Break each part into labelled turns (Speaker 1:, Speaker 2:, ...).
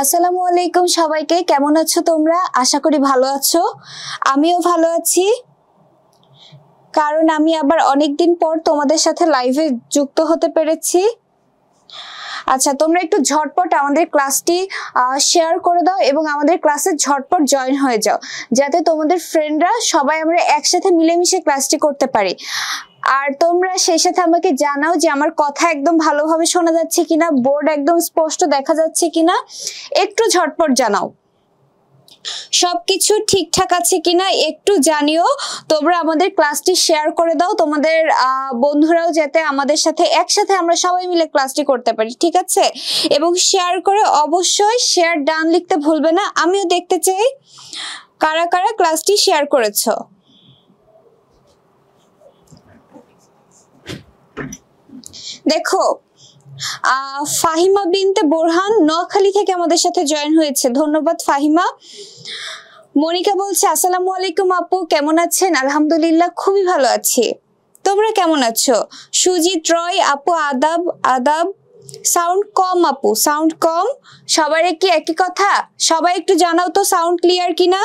Speaker 1: আসসালামু আলাইকুম সবাইকে, কেমন আছো তোমরা? আশা করি ভালো আছো। আমিও ভালো আছি, কারণ আমি আবার অনেকদিন পর তোমাদের সাথে লাইভে যুক্ত হতে পেরেছি। আচ্ছা, তোমরা একটু ঝটপট আমাদের ক্লাসটি শেয়ার করে দাও এবং আমাদের ক্লাসে ঝটপট জয়েন হয়ে যাও, যাতে তোমাদের ফ্রেন্ডরা সবাই আমরা একসাথে মিলেমিশে ক্লাসটি করতে পারি। আর তোমরা সেই সাথে আমাকে জানাও যে আমার কথা একদম ভালোভাবে শোনা যাচ্ছে কিনা, বোর্ড একদম স্পষ্ট দেখা যাচ্ছে কিনা, একটু ঝটপট জানাও। সবকিছু ঠিকঠাক আছে কিনা একটু জানিও। তোমরা আমাদের ক্লাসটি শেয়ার করে দাও তোমাদের বন্ধুরাও, যাতে আমাদের সাথে একসাথে আমরা সবাই মিলে ক্লাসটি করতে পারি, ঠিক আছে? এবং শেয়ার করে অবশ্যই শেয়ার ডান লিখতে ভুলবে না। আমিও দেখতে চাই কারা কারা ক্লাসটি শেয়ার করেছো। দেখো, ফাহিমা বিনতে বোরহান নোয়াখালী থেকে আমাদের সাথে জয়েন হয়েছে, ধন্যবাদ ফাহিমা। মনিকা বলছে আসসালামু আলাইকুম আপু, কেমন আছেন? আলহামদুলিল্লাহ, খুবই ভালো আছি। তোমরা কেমন আছো? সুজিত রয় আপু আদাব আদাব। সাউন্ড কম আপু, সাউন্ড কম। সবার কি একই কথা? সবাই একটু জানাও তো সাউন্ড ক্লিয়ার কিনা,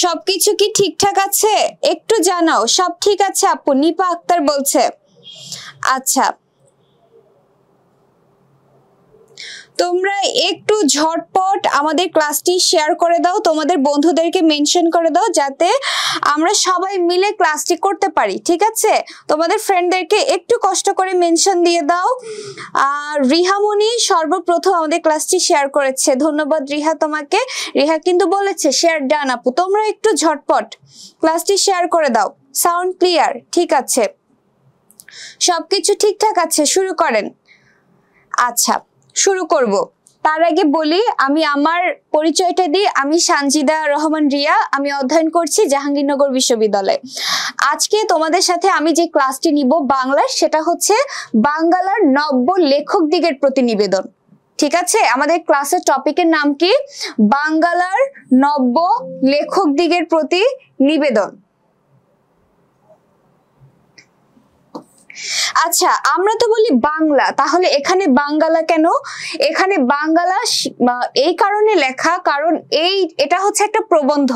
Speaker 1: সবকিছু কি ঠিকঠাক আছে একটু জানাও। সব ঠিক আছে আপু, নিপা আক্তার বলছে। আচ্ছা, তোমরা একটু ঝটপট আমাদের ক্লাসটি শেয়ার করে দাও, তোমাদের বন্ধুদেরকে মেনশন করে দাও, যাতে আমরা সবাই মিলে ক্লাসটি করতে পারি, ঠিক আছে? তোমাদের ফ্রেন্ডদেরকে একটু কষ্ট করে মেনশন দিয়ে দাও। রিহামণি সর্বপ্রথম আমাদের ক্লাসটি শেয়ার করেছে, ধন্যবাদ রিহা তোমাকে। রিহা কিন্তু বলেছে শেয়ার ডান আপু। তোমরা একটু ঝটপট ক্লাসটি শেয়ার করে দাও। সাউন্ড ক্লিয়ার, ঠিক আছে, সবকিছু ঠিকঠাক আছে, শুরু করেন। আচ্ছা, শুরু করব। তার আগে বলি, আমি আমার পরিচয়টা দিই। আমি সানজিদা রহমান রিয়া, আমি অধ্যয়ন করছি জাহাঙ্গীরনগর বিশ্ববিদ্যালয়ে। আজকে তোমাদের সাথে আমি যে ক্লাসটি নিব বাংলার, সেটা হচ্ছে বাঙ্গালার নব্য লেখক দিগের প্রতি নিবেদন, ঠিক আছে? আমাদের ক্লাসের টপিকের নাম কি? বাঙ্গালার নব্য লেখক দিগের প্রতি নিবেদন। আচ্ছা, আমরা তো বলি বাংলা, তাহলে এখানে বাঙ্গালা কেন? এখানে বাঙ্গালা এই কারণে লেখা, কারণ এটা হচ্ছে একটা প্রবন্ধ।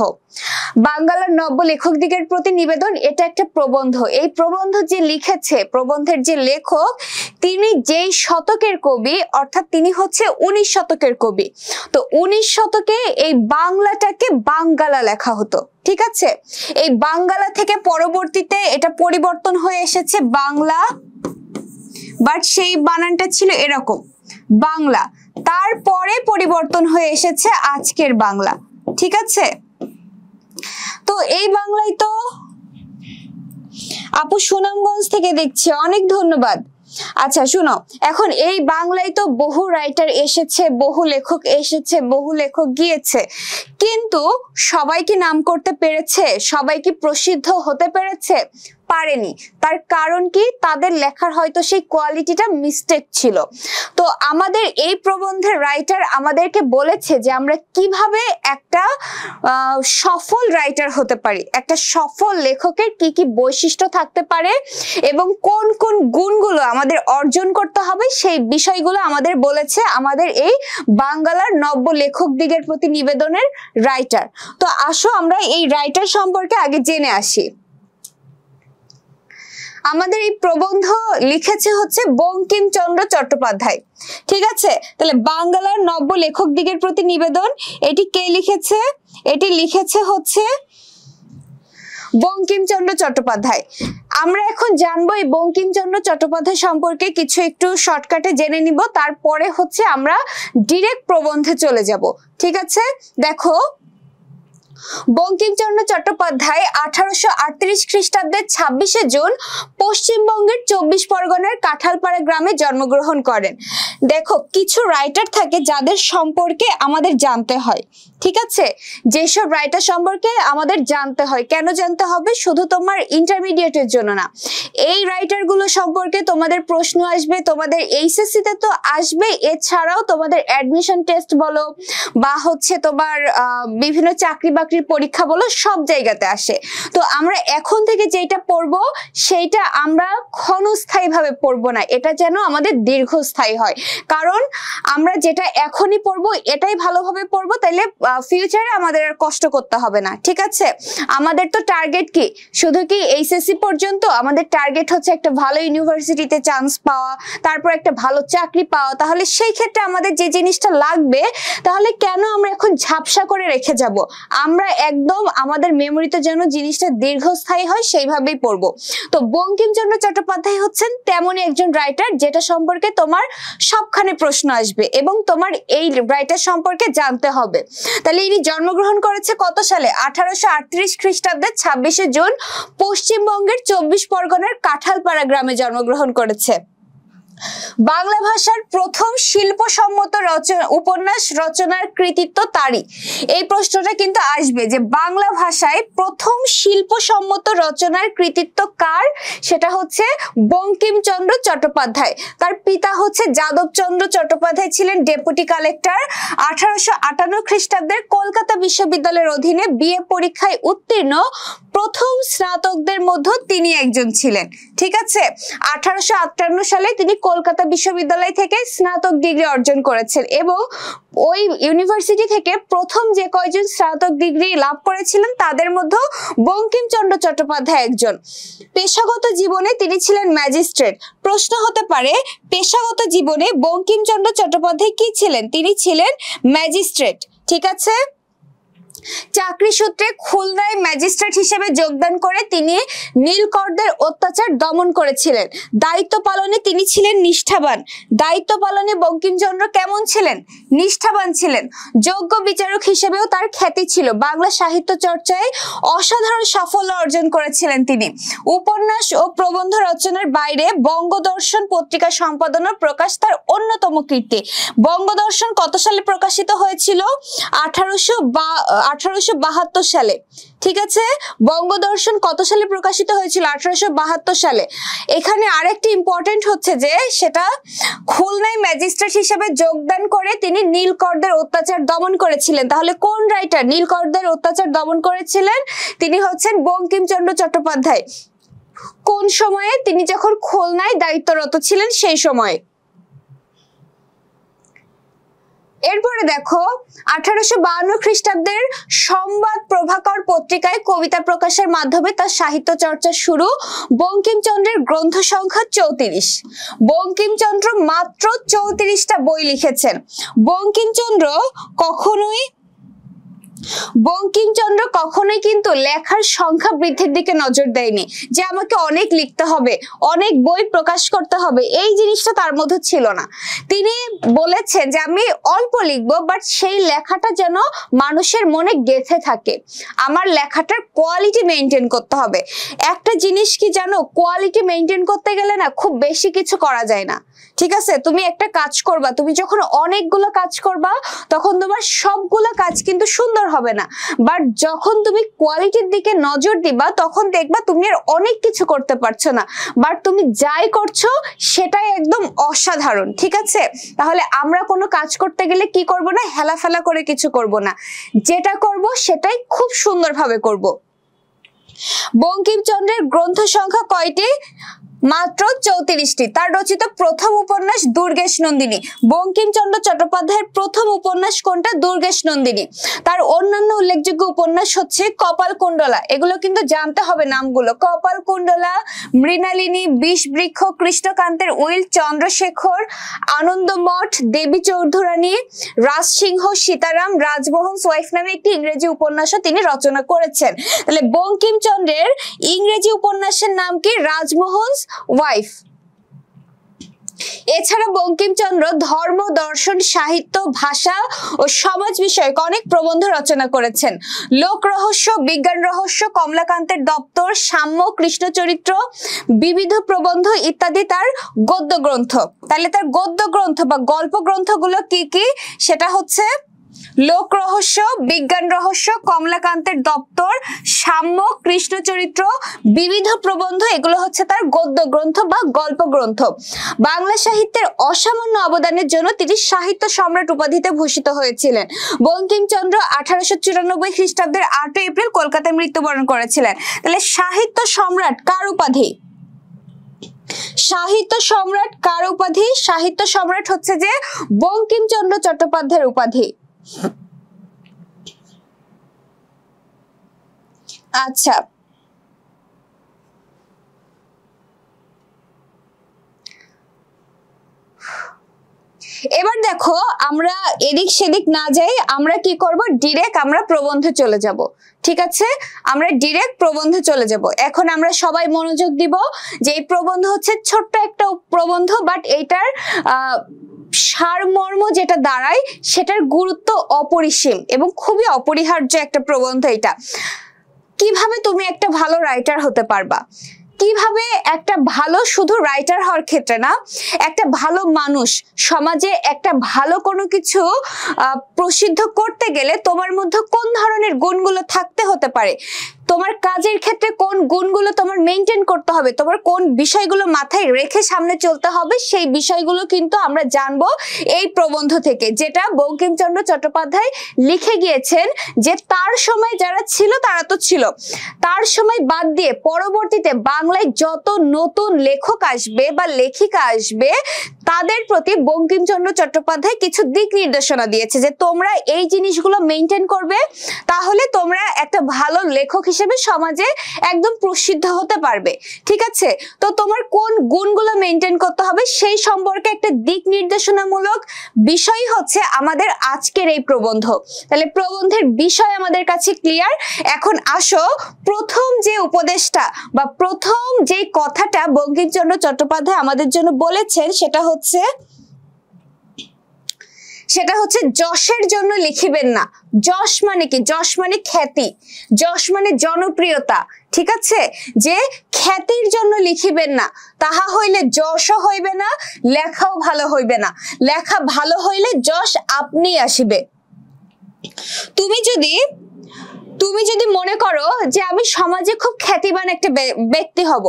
Speaker 1: বাঙ্গালার নব্য লেখক দিগের প্রতি নিবেদন, এটা একটা প্রবন্ধ। এই প্রবন্ধ যে লিখেছে, প্রবন্ধের যে লেখক, তিনি যেই শতকের কবি, অর্থাৎ তিনি হচ্ছে 19 শতকের কবি। তো 19 শতকে এই বাংলাটাকে বাঙ্গালা লেখা হতো, ঠিক আছে? এই বাঙ্গালা থেকে পরবর্তীতে এটা পরিবর্তন হয়ে এসেছে বাংলা, বাট সেই বানানটা ছিল এরকম বাংলা। তারপরে পরিবর্তন হয়ে এসেছে আজকের বাংলা, ঠিক আছে? তো এই বাংলায় তো আপু সুনামগঞ্জ থেকে দেখছি, অনেক ধন্যবাদ। আচ্ছা শুনো, এখন এই বাংলায় তো বহু রাইটার এসেছে, বহু লেখক এসেছে, বহু লেখক গিয়েছে, কিন্তু সবাই কি নাম করতে পেরেছে? সবাই কি প্রসিদ্ধ হতে পেরেছে? পারেনি। তার কারণ কি? তাদের লেখার হয়তো সেই কোয়ালিটিটা মিস্টেক ছিল। তো আমাদের এই প্রবন্ধের রাইটার আমাদেরকে বলেছে যে আমরা কিভাবে একটা সফল রাইটার হতে পারি, একটা সফল লেখকের কি কি বৈশিষ্ট্য থাকতে পারে এবং কোন কোন গুণগুলো আমাদের অর্জন করতে হবে, সেই বিষয়গুলো আমাদের বলেছে আমাদের এই বাঙ্গালার নব্য লেখক দিগের প্রতি নিবেদনের রাইটার। তো আসো আমরা এই রাইটার সম্পর্কে আগে জেনে আসি। আমাদের এই প্রবন্ধ লিখেছে হচ্ছে বঙ্কিমচন্দ্র চট্টোপাধ্যায়, ঠিক আছে? তাহলে বাঙ্গালার নব্য লেখক দিগের প্রতি নিবেদন, এটি কে লিখেছে? এটি লিখেছে হচ্ছে বঙ্কিমচন্দ্র চট্টোপাধ্যায়। আমরা এখন জানবো এই বঙ্কিমচন্দ্র চট্টোপাধ্যায় সম্পর্কে কিছু, একটু শর্টকাটে জেনে নিব, তারপরে হচ্ছে আমরা ডিরেক্ট প্রবন্ধে চলে যাব, ঠিক আছে? দেখো, বঙ্কিমচন্দ্র চট্টোপাধ্যায় 1838 খ্রিস্টাব্দের 26শে জুন পশ্চিমবঙ্গের 24 পরগনার কাঁঠালপাড়া গ্রামে জন্মগ্রহণ করেন। দেখো, কিছু রাইটার থাকে যাদের সম্পর্কে আমাদের জানতে হয়, ঠিক আছে? যেসব রাইটার সম্পর্কে আমাদের জানতে হয়, কেন জানতে হবে? শুধু তোমার ইন্টারমিডিয়েটের জন্য না, এই রাইটার গুলো সম্পর্কে তোমাদের প্রশ্ন আসবে, তোমাদের এইচএসসি তে তো আসবে, এছাড়াও তোমাদের অ্যাডমিশন টেস্ট বলো বা হচ্ছে তোমার বিভিন্ন চাকরি বাকরির পরীক্ষা বলো, সব জায়গাতে আসে। তো আমরা এখন থেকে যেটা পড়বো সেইটা আমরা ক্ষণস্থায়ী ভাবে পড়বো না, এটা যেন আমাদের দীর্ঘস্থায়ী হয়। কারণ আমরা যেটা এখনই পড়বো এটাই ভালোভাবে পড়বো, তাইলে ফিউচারে আমাদের আর কষ্ট করতে হবে না। ঠিক আছে, আমাদের তো টার্গেট কি, শুধু কি এইচএসসি পর্যন্ত? আমাদের টার্গেট হচ্ছে একটা ভালো ইউনিভার্সিটিতে চান্স পাওয়া, তারপর একটা ভালো চাকরি পাওয়া। তাহলে সেই ক্ষেত্রে আমাদের যে জিনিসটা লাগবে, তাহলে কেন আমরা এখন ঝাপসা করে রেখে যাব? আমরা একদম আমাদের মেমোরিতে যেন জিনিসটা দীর্ঘস্থায়ী হয় সেইভাবেই পড়বো। তো বঙ্কিমচন্দ্র চট্টোপাধ্যায় হচ্ছেন তেমনই একজন রাইটার যেটা সম্পর্কে তোমার সবখানে প্রশ্ন আসবে এবং তোমার এই রাইটার সম্পর্কে জানতে হবে। তাহলে ইনি জন্মগ্রহণ করেছে কত সালে? 1838 খ্রিস্টাব্দে 26শে জুন পশ্চিমবঙ্গের 24 পরগনার কাঁঠালপাড়া গ্রামে জন্মগ্রহণ করেছে। বাংলা ভাষার প্রথম শিল্পসম্মত উপন্যাস রচনার কৃতিত্ব তারই। এই প্রশ্নটা কিন্তু আসবে যে বাংলা ভাষায় প্রথম শিল্পসম্মত রচনার কৃতিত্ব কার? সেটা হচ্ছে বঙ্কিমচন্দ্র চট্টোপাধ্যায়। তার পিতা হচ্ছে যাদবচন্দ্র চট্টোপাধ্যায়, ছিলেন ডেপুটি কালেক্টর। 1858 খ্রিস্টাব্দের কলকাতা বিশ্ববিদ্যালয়ের অধীনে বিএ পরীক্ষায় উত্তীর্ণ প্রথম স্নাতকদের মধ্যে তিনি একজন ছিলেন। ঠিক আছে, 1858 সালে তিনি কলকাতা বিশ্ববিদ্যালয় থেকে স্নাতক ডিগ্রি অর্জন করেছেন এবং ওই ইউনিভার্সিটি থেকে প্রথম যে কয়জন স্নাতক ডিগ্রি লাভ করেছিলেন তাদের মধ্যে বঙ্কিমচন্দ্র চট্টোপাধ্যায় একজন। পেশাগত জীবনে তিনি ছিলেন ম্যাজিস্ট্রেট। প্রশ্ন হতে পারে পেশাগত জীবনে বঙ্কিমচন্দ্র চট্টোপাধ্যায় কি ছিলেন? তিনি ছিলেন ম্যাজিস্ট্রেট। ঠিক আছে, চাকরি সূত্রে খুলনায় ম্যাজিস্ট্রেট হিসেবে যোগদান করে তিনি নীলকরদের অত্যাচার দমন করেছিলেন। দায়িত্ব পালনে তিনি ছিলেন নিষ্ঠাবান। দায়িত্ব পালনে বঙ্কিমচন্দ্র কেমন ছিলেন? নিষ্ঠাবান ছিলেন। যোগ্য বিচারক হিসেবেও তার খ্যাতি ছিল। বাংলা সাহিত্য চর্চায় অসাধারণ সাফল্য অর্জন করেছিলেন তিনি। উপন্যাস ও প্রবন্ধ রচনার বাইরে বঙ্গদর্শন পত্রিকা সম্পাদনা প্রকাশ তার অন্যতম কীর্তি। বঙ্গদর্শন কত সালে প্রকাশিত হয়েছিল? 1872 সালে। ঠিক আছে, বঙ্গদর্শন কত সালে প্রকাশিত হয়েছিল? 1872 সালে। এখানে আরেকটি ইম্পর্টেন্ট হচ্ছে যে সেটা খুলনায় ম্যাজিস্ট্রেট হিসেবে যোগদান করে তিনি নীলকরদের অত্যাচার দমন করেছিলেন। তাহলে কোন রাইটার নীলকরদের অত্যাচার দমন করেছিলেন? তিনি হচ্ছেন বঙ্কিমচন্দ্র চট্টোপাধ্যায়। কোন সময়ে? তিনি যখন খুলনায় দায়িত্বরত ছিলেন সেই সময়ে। এরপরে দেখো 1852 খ্রিস্টাব্দের সংবাদ প্রভাকর পত্রিকায় কবিতা প্রকাশের মাধ্যমে তার সাহিত্য চর্চা শুরু। বঙ্কিমচন্দ্রের গ্রন্থ সংখ্যা 34। বঙ্কিমচন্দ্র মাত্র 34টা বই লিখেছেন। বঙ্কিমচন্দ্র কখনোই কিন্তু লেখার সংখ্যা বৃদ্ধির দিকে নজর দেয়নি, যে আমাকে অনেক লিখতে হবে, অনেক বই প্রকাশ করতে হবে, এই জিনিসটা তার মধ্যে ছিল না। তিনি বলেছেন যে আমি অল্প লিখবো, বাট সেই লেখাটা যেন মানুষের মনে গেঁথে থাকে। আমার লেখাটার কোয়ালিটি মেনটেন করতে হবে। একটা জিনিস কি জানো, কোয়ালিটি মেনটেন করতে গেলে না খুব বেশি কিছু করা যায় না। ঠিক আছে, তুমি একটা কাজ করবা, তুমি যখন অনেকগুলো কাজ করবা তখন তোমার সবগুলো কাজ কিন্তু সুন্দর হবে না, বাট যখন তুমি কোয়ালিটির দিকে নজর দিবা তখন দেখবা তুমি আর অনেক কিছু করতে পারছো না, বাট তুমি যাই করছো সেটাই একদম অসাধারণ। ঠিক আছে, তাহলে আমরা কোনো কাজ করতে গেলে কি করব না, হেলাফেলা করে কিছু করব না, যেটা করব সেটাই খুব সুন্দরভাবে করব। বঙ্কিমচন্দ্রের গ্রন্থ সংখ্যা কয়টি? মাত্র 34টি। তার রচিত প্রথম উপন্যাস দুর্গেশ নন্দিনী। বঙ্কিমচন্দ্র চট্টোপাধ্যায়ের প্রথম উপন্যাস কোনটা? দুর্গেশ নন্দিনী। তার অন্যান্য উল্লেখযোগ্য উপন্যাস হচ্ছে কপালকুণ্ডলা। এগুলো কিন্তু জানতে হবে নামগুলো। কপালকুণ্ডলা, মৃণালিনী, বিষবৃক্ষ, কৃষ্ণকান্তের উইল, চন্দ্রশেখর, আনন্দমঠ, দেবী চৌধুরানী, রাজসিংহ, সীতারাম, রাজমোহনস ওয়াইফ নামে একটি ইংরেজি উপন্যাসও তিনি রচনা করেছেন। তাহলে বঙ্কিমচন্দ্রের ইংরেজি উপন্যাসের নাম কি? রাজমোহনস ওয়াইফ। এছাড়া বঙ্কিমচন্দ্র ধর্ম, দর্শন, সাহিত্য, ভাষা ও সমাজ বিষয়ক অনেক প্রবন্ধ রচনা করেছেন। লোক রহস্য, বিজ্ঞান রহস্য, কমলাকান্তের দপ্তর, সাম্য, কৃষ্ণচরিত্র, বিবিধ প্রবন্ধ ইত্যাদি তার গদ্য গ্রন্থ। তাহলে তার গদ্য গ্রন্থ বা গল্প গ্রন্থগুলো কি কি? সেটা হচ্ছে লোক রহস্য, বিজ্ঞান রহস্য, কমলাকান্তের দপ্তর, সাম্য, কৃষ্ণচরিত্র, বিবিধ প্রবন্ধ, এগুলো হচ্ছে তার গদ্য গ্রন্থ বা গল্প গ্রন্থ। বাংলা সাহিত্যের অসামান্য অবদানের জন্য তিনি সাহিত্য সম্রাট উপাধিতে ভূষিত হয়েছিলেন। বঙ্কিমচন্দ্র 1894 খ্রিস্টাব্দের 8 এপ্রিল কলকাতায় মৃত্যুবরণ করেছিলেন। তাহলে সাহিত্য সম্রাট কার উপাধি? সাহিত্য সম্রাট কার উপাধি? সাহিত্য সম্রাট হচ্ছে যে বঙ্কিমচন্দ্র চট্টোপাধ্যায়ের উপাধি। আচ্ছা, এবার দেখো আমরা এদিক সেদিক না যাই, আমরা কি করব, ডিরেক্ট আমরা প্রবন্ধে চলে যাব। ঠিক আছে, আমরা ডিরেক্ট প্রবন্ধে চলে যাব। এখন আমরা সবাই মনোযোগ দিব যে এই প্রবন্ধ হচ্ছে ছোট্ট একটা প্রবন্ধ, বাট এইটার সারমর্ম যেটা দাঁড়ায় সেটার গুরুত্ব অপরিসীম এবং খুবই অপরিহার্য একটা প্রবন্ধ। এটা কিভাবে তুমি একটা ভালো রাইটার হতে পারবা, কিভাবে একটা ভালো, শুধু রাইটার হওয়ার ক্ষেত্রে না, একটা ভালো মানুষ, সমাজে একটা ভালো কোনো কিছু প্রসিদ্ধ করতে গেলে তোমার মধ্যে কোন ধরনের গুণগুলো থাকতে হতে পারে, তোমার কাজের ক্ষেত্রে কোন গুণগুলো তোমার মেনটেন করতে হবে, তোমার কোন বিষয়গুলো মাথায় রেখে সামনে চলতে হবে, সেই বিষয়গুলো কিন্তু আমরা জানবো এই প্রবন্ধ থেকে, যেটা বঙ্কিমচন্দ্র চট্টোপাধ্যায় লিখে গিয়েছেন। যে তার সময় যারা ছিল তারা তো ছিল, তার সময় বাদ দিয়ে পরবর্তীতে বাংলায় যত নতুন লেখক আসবে বা লেখিকা আসবে তাদের প্রতি বঙ্কিমচন্দ্র চট্টোপাধ্যায় কিছু দিক নির্দেশনা দিয়েছে যে তোমরা এই জিনিসগুলো মেনটেন করবে, তাহলে তোমরা একটা ভালো লেখক হিসেবে সমাজে একদম প্রসিদ্ধ হতে পারবে। ঠিক আছে, তো তোমার কোন গুণগুলো মেনটেন করতে হবে সেই সম্পর্কে একটা দিক নির্দেশনামূলক বিষয় হচ্ছে আমাদের আজকের এই প্রবন্ধ। তাহলে প্রবন্ধের বিষয় আমাদের কাছে ক্লিয়ার। এখন আসো, প্রথম যে উপদেশটা বা প্রথম যে কথাটা বঙ্কিমচন্দ্র চট্টোপাধ্যায় আমাদের জন্য বলেছেন সেটা হচ্ছে যশের জন্য লিখিবেন না। যশ মানে কি? যশ মানে খ্যাতি, যশ মানে জনপ্রিয়তা। ঠিক আছে, যে খ্যাতির জন্য লিখিবেন না, তাহা হইলে যশও হইবে না, লেখাও ভালো হইবে না। লেখা ভালো হইলে যশ আপনি আসিবে। তুমি যদি মনে করো যে আমি সমাজে খুব খ্যাতিমান একটা ব্যক্তি হব,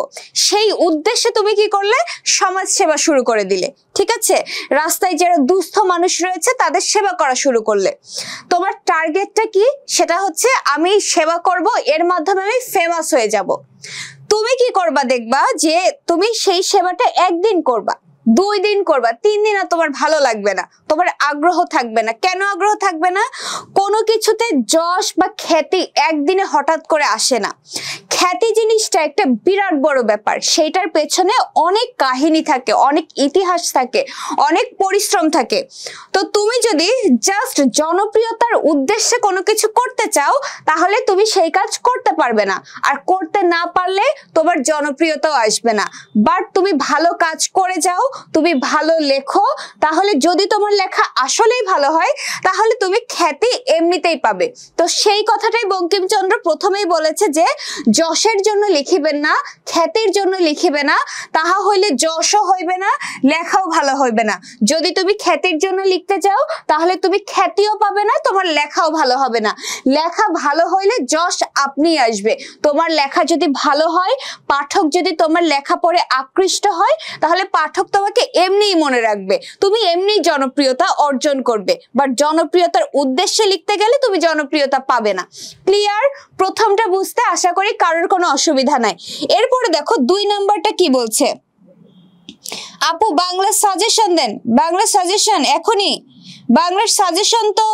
Speaker 1: সেই উদ্দেশ্যে তুমি কি করলে? সমাজ সেবা শুরু করে দিলে। ঠিক আছে, রাস্তায় যারা দুস্থ মানুষ রয়েছে তাদের সেবা করা শুরু করলে। তোমার টার্গেটটা কি? সেটা হচ্ছে আমি সেবা করব, এর মাধ্যমে আমি ফেমাস হয়ে যাব। তুমি কি করবা? দেখবা যে তুমি সেই সেবাটা একদিন করবা, 2 দিন করবা, 3 দিন আর তোমার ভালো লাগবে না, তোমার আগ্রহ থাকবে না। কেন আগ্রহ থাকবে না? কোনো কিছুতে যশ বা খ্যাতি একদিনে হঠাৎ করে আসে না। খ্যাতি জিনিসটা একটা বিরাট বড় ব্যাপার, সেইটার পেছনে অনেক কাহিনী থাকে, অনেক ইতিহাস থাকে, অনেক পরিশ্রম থাকে। তো তুমি যদি জাস্ট জনপ্রিয়তার উদ্দেশ্যে কোনো কিছু করতে চাও তাহলে তুমি সেই কাজ করতে পারবে না, আর করতে না পারলে তোমার জনপ্রিয়তাও আসবে না। বাট তুমি ভালো কাজ করে যাও, তুমি ভালো লেখো, তাহলে যদি তোমার লেখা আসলেই ভালো হয় তাহলে তুমি খ্যাতি এমনিতেই পাবে। তো সেই কথাটাই বঙ্কিমচন্দ্র প্রথমেই বলেছে যে যশের জন্য লিখিবেন না, খ্যাতির জন্য লিখিবে না, তাহা হইলে যশও হইবে না, লেখাও ভালো হইবে না। যদি তুমি খ্যাতির জন্য লিখতে চাও তাহলে তুমি খ্যাতিও পাবে না, তোমার লেখাও ভালো হবে না। লেখা ভালো হইলে যশ আপনি আসবে। তোমার লেখা যদি ভালো হয়, পাঠক যদি তোমার লেখা পড়ে আকৃষ্ট হয়, তাহলে পাঠক তোমাকে এমনিই মনে রাখবে, তুমি এমনি জনপ্রিয়তা অর্জন করবে। বাট জনপ্রিয়তার উদ্দেশ্যে লিখতে গেলে তুমি জনপ্রিয়তা পাবে না। ক্লিয়ার? প্রথমটা বুঝতে আশা করি কারোর কোনো অসুবিধা নাই। এরপরে দেখো 2 নাম্বারটা কি বলছে। আপু বাংলা সাজেশন দেন। বাংলা সাজেশন এখনই? বাংলার সাজেশন তো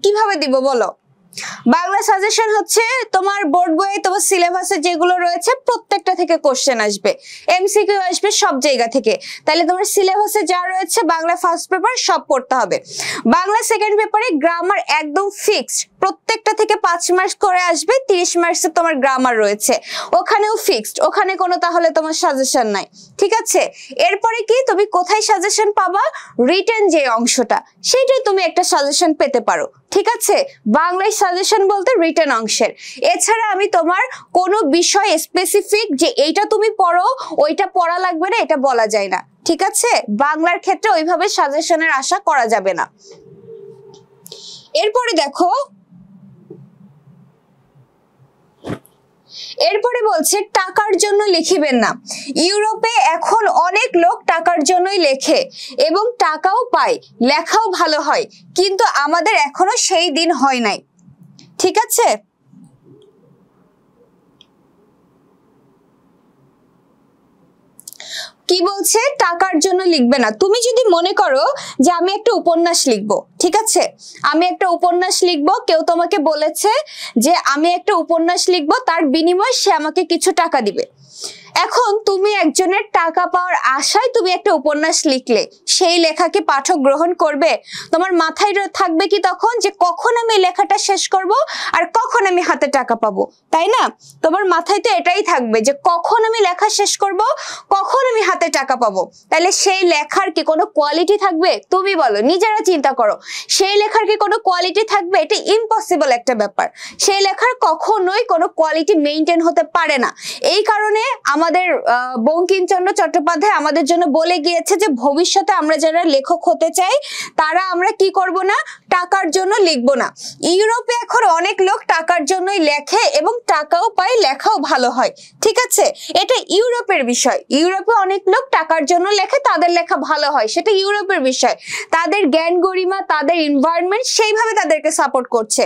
Speaker 1: কিভাবে দিব বলো? বাংলা সাজেশন হচ্ছে তোমার বোর্ড বইয়ে তোমার সিলেবাসে যেগুলো রয়েছে প্রত্যেকটা থেকে কোশ্চেন আসবে, এমসিকিউ আসবে সব জায়গা থেকে। তাহলে তোমার সিলেবাসে যা রয়েছে বাংলা ফার্স্ট পেপার সব পড়তে হবে। বাংলা সেকেন্ড পেপারে গ্রামার একদম ফিক্সড, প্রত্যেকটা থেকে 5 মার্কস করে আসবে, 30 মার্কসের তোমার গ্রামার রয়েছে, ওখানেও ফিক্সড, ওখানে কোনো তাহলে তোমার সাজেশন নাই। ঠিক আছে, এরপরে কি তুমি কোথায় সাজেশন পাবা? রিটেন যে অংশটা, সেইটাই তুমি একটা সাজেশন পেতে পারো। ঠিক আছে, বাংলায় সাজেশন বলতে রিটেন অংশের। এছাড়া আমি তোমার কোনো বিষয় স্পেসিফিক যে এইটা তুমি পড়ো, ওইটা পড়া লাগবে না, এটা বলা যায় না। ঠিক আছে, বাংলার ক্ষেত্রে ওইভাবে সাজেশনের আশা করা যাবে না। এরপরে দেখো, এরপরে বলছে টাকার জন্য লিখিবেন না। ইউরোপে এখন অনেক লোক টাকার জন্যই লেখে এবং টাকাও পায়, লেখাও ভালো হয়, কিন্তু আমাদের এখনো সেই দিন হয় নাই। ঠিক আছে, কি বলছে? টাকার জন্য লিখবে না। তুমি যদি মনে করো যে আমি একটা উপন্যাস লিখবো, ঠিক আছে, আমি একটা উপন্যাস লিখবো, কেউ তোমাকে বলেছে যে আমি একটা উপন্যাস লিখবো, তার বিনিময়ে সে আমাকে কিছু টাকা দিবে। এখন তুমি একজনের টাকা পাওয়ার আশায় তুমি একটা উপন্যাস লিখলে, সেই লেখাকে পাঠক গ্রহণ করবে? তোমার মাথায় থাকবে কি তখন যে কখন আমি লেখাটা শেষ করব আর কখন আমি হাতে টাকা পাবো, তাই না? তোমার মাথায় তো এটাই থাকবে যে কখন আমি লেখা শেষ করব, কখন আমি হাতে টাকা পাবো। তাহলে সেই লেখার কি কোনো কোয়ালিটি থাকবে? তুমি বলো, নিজেরা চিন্তা করো, সেই লেখার কি কোনো কোয়ালিটি থাকবে? এটা ইম্পসিবল একটা ব্যাপার। সেই লেখার কখনোই কোনো কোয়ালিটি মেইনটেইন হতে পারে না। এই কারণে আমাদের বঙ্কিমচন্দ্র চট্টোপাধ্যায় আমাদের জন্য বলে গিয়েছে যে ভবিষ্যতে আমরা যারা লেখক হতে চাই তারা আমরা কি করব না, টাকার জন্য লিখব না। ইউরোপে এখন অনেক লোক টাকার জন্যই লেখে এবং টাকাও পায়, লেখাও ভালো হয়, ঠিক আছে? এটা ইউরোপের বিষয়। ইউরোপে অনেক লোক টাকার জন্য লেখে, তাদের লেখা ভালো হয়, সেটা ইউরোপের বিষয়। তাদের জ্ঞান গরিমা, তাদের এনভায়রনমেন্ট সেইভাবে তাদেরকে সাপোর্ট করছে।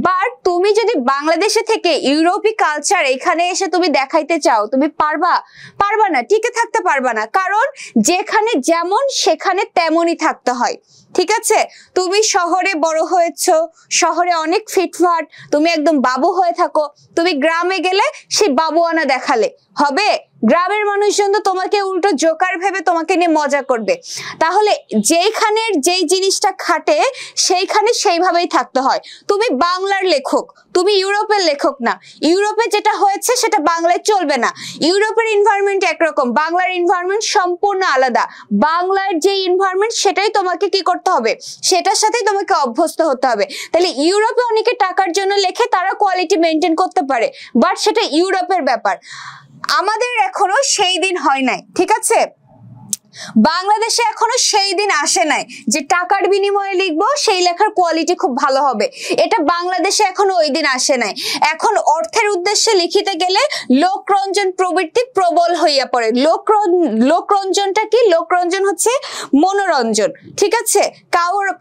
Speaker 1: বাট তুমি যদি বাংলাদেশে থেকে ইউরোপি কালচার এখানে এসে তুমি দেখাইতে চাও, তুমি পারবা না, টিকে থাকতে পারবা না। কারণ যেখানে যেমন সেখানে তেমনই থাকতে হয়, ঠিক আছে? তুমি শহরে বড় হয়েছো, শহরে অনেক ফিটফাট, তুমি একদম বাবু হয়ে থাকো, তুমি গ্রামে গেলে সেই বাবুয়ানা দেখালে হবে? গ্রামের মানুষজন তো তোমাকে উল্টো জোকার ভেবে তোমাকে নিয়ে মজা করবে। তাহলে যেইখানের যেই জিনিসটা খাটে সেইখানে সেইভাবেই থাকতে হয়। তুমি বাংলার লেখক, তুমি ইউরোপের লেখক না। ইউরোপে যেটা হয়েছে সেটা বাংলায় চলবে না। ইউরোপের এনভায়রনমেন্ট একরকম, বাংলার এনভায়রনমেন্ট সম্পূর্ণ আলাদা। বাংলার যে এনভায়রনমেন্ট সেটাই তোমাকে কি করতে হবে, সেটার সাথেই তোমাকে অভ্যস্ত হতে হবে। তাহলে ইউরোপে অনেকে টাকার জন্য লেখে, তারা কোয়ালিটি মেনটেন করতে পারে, বাট সেটা ইউরোপের ব্যাপার। আমাদের এখনো সেই দিন হয় নাই, ঠিক আছে? বাংলাদেশে এখনো সেই দিন আসে নাই যে টাকার বিনিময়ে লিখবো, সেই লেখার কোয়ালিটি খুব ভালো হবে। এটা বাংলাদেশে এখনো ওই দিন আসে নাই। এখন অর্থের উদ্দেশ্যে লিখিতে গেলে লোকরঞ্জন প্রবৃত্তি প্রবল হইয়া পড়ে। লোকরঞ্জনটা কি? লোকরঞ্জন হচ্ছে মনোরঞ্জন, ঠিক আছে?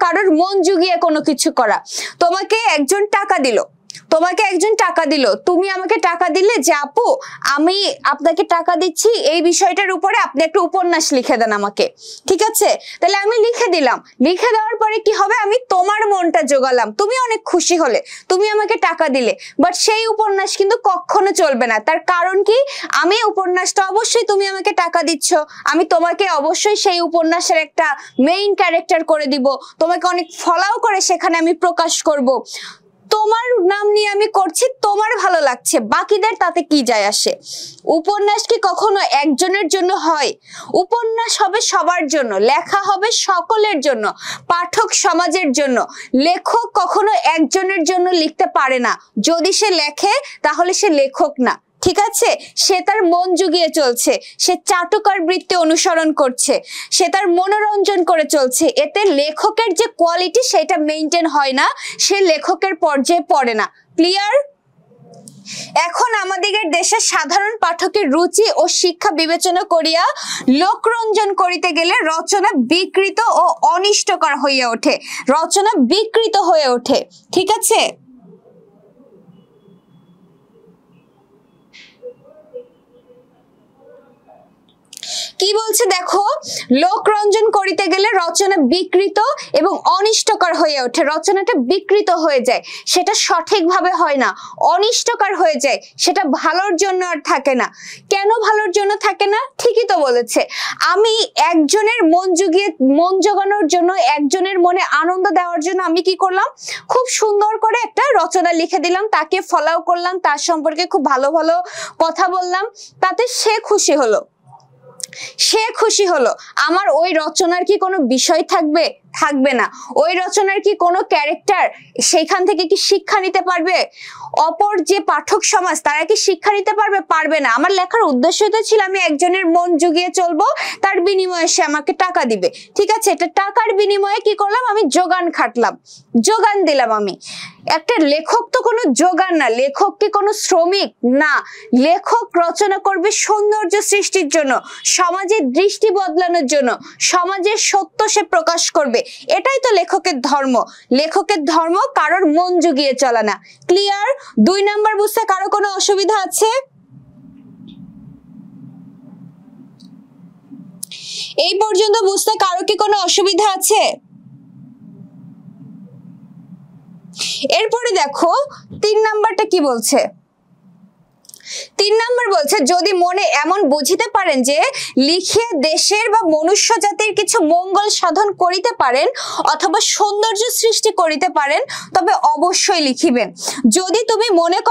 Speaker 1: কারোর মন জুগিয়ে কোনো কিছু করা। তোমাকে একজন টাকা দিল, তুমি আমাকে টাকা দিলে যে আপু আমি আপনাকে টাকা দিচ্ছি এই বিষয়টার উপরে আপনি একটা উপন্যাস লিখে দেন আমাকে, ঠিক আছে? তাহলে আমি লিখে দিলাম, লিখে দেওয়ার পরে কি হবে, আমি তোমার মনটা জোগালাম, তুমি অনেক খুশি হলে, তুমি আমাকে টাকা দিলে। বাট সেই উপন্যাস কিন্তু কখনো চলবে না। তার কারণ কি? আমি উপন্যাসটা অবশ্যই, তুমি আমাকে টাকা দিচ্ছ, আমি তোমাকে অবশ্যই সেই উপন্যাসের একটা মেইন ক্যারেক্টার করে দিব, তোমাকে অনেক ফলাও করে সেখানে আমি প্রকাশ করব। তোমার নাম নিয়ে আমি করছি, তোমার ভালো লাগছে, বাকিদের তাতে কি যায় আসে? উপন্যাস কি কখনো একজনের জন্য হয়? উপন্যাস হবে সবার জন্য, লেখা হবে সকলের জন্য, পাঠক সমাজের জন্য। লেখক কখনো একজনের জন্য লিখতে পারে না। যদি সে লেখে তাহলে সে লেখক না, ঠিক আছে? সে তার মন জুগিয়ে চলছে, সে চাটুকার বৃত্তি অনুসরণ করছে, সে তার মনোরঞ্জন করে চলছে। এতে লেখকের যে কোয়ালিটি সেটা মেইনটেইন হয় না, সে লেখকের পর্যায়ে পড়ে না। ক্লিয়ার? এখন আমাদের দেশের সাধারণ পাঠকের রুচি ও শিক্ষা বিবেচনা করিয়া লোকরঞ্জন করিতে গেলে রচনা বিকৃত ও অনিষ্টকর হইয়া ওঠে, রচনা বিকৃত হয়ে ওঠে, ঠিক আছে? কি বলছে দেখো, লোকরঞ্জন করিতে গেলে রচনা বিকৃত এবং অনিষ্টকর হয়ে ওঠে। রচনাটা বিকৃত হয়ে যায়, সেটা সঠিকভাবে হয় না, অনিষ্টকর হয়ে যায়, সেটা ভালোর জন্য আর থাকে না। কেন ভালোর জন্য থাকে না? ঠিকই তো বলেছে। আমি একজনের মন জোগানোর জন্য, একজনের মনে আনন্দ দেওয়ার জন্য আমি কি করলাম, খুব সুন্দর করে একটা রচনা লিখে দিলাম, তাকে ফলো করলাম, তার সম্পর্কে খুব ভালো ভালো কথা বললাম, তাতে সে খুশি হলো, আমার ওই রচনার কি কোনো বিষয় থাকবে? থাকবে না। ওই রচনার কি কোনো ক্যারেক্টার সেইখান থেকে কি শিক্ষা নিতে পারবে? অপর যে পাঠক সমাজ তারা কি শিক্ষা নিতে পারবে? পারবে না। আমার লেখার উদ্দেশ্যই তো ছিল আমি একজনের মন জুগিয়ে চলবো, তার বিনিময়ে সে আমাকে টাকা দিবে, ঠিক আছে? এটা টাকার বিনিময়ে কি করলাম, আমি যোগান খাটলাম, যোগান দিলাম। আমি একটা লেখক তো কোনো যোগান না, লেখক কি কোনো শ্রমিক না। লেখক রচনা করবে সৌন্দর্য সৃষ্টির জন্য, সমাজের দৃষ্টি বদলানোর জন্য, সমাজের সত্য সে প্রকাশ করবে। এটাই তো লেখকের ধর্ম। লেখকের ধর্ম কারোর মন জুগিয়ে চলা না। ক্লিয়ার? 2 নাম্বার বুঝতে কারো কোনো অসুবিধা আছে? এই পর্যন্ত বুঝতে কারো কি কোনো অসুবিধা আছে? এরপরে দেখো 3 নাম্বারটা কি বলছে। 3 নাম্বার বলছে, যদি মনে এমন বুঝিতে পারেন যে লিখিয়া দেশের বা মনুষ্য জাতির কিছু মঙ্গল সাধন করিতে পারেন অথবা সৌন্দর্য সৃষ্টি করিতে পারেন, তবে অবশ্যই লিখিবেন। যদি তুমি মনে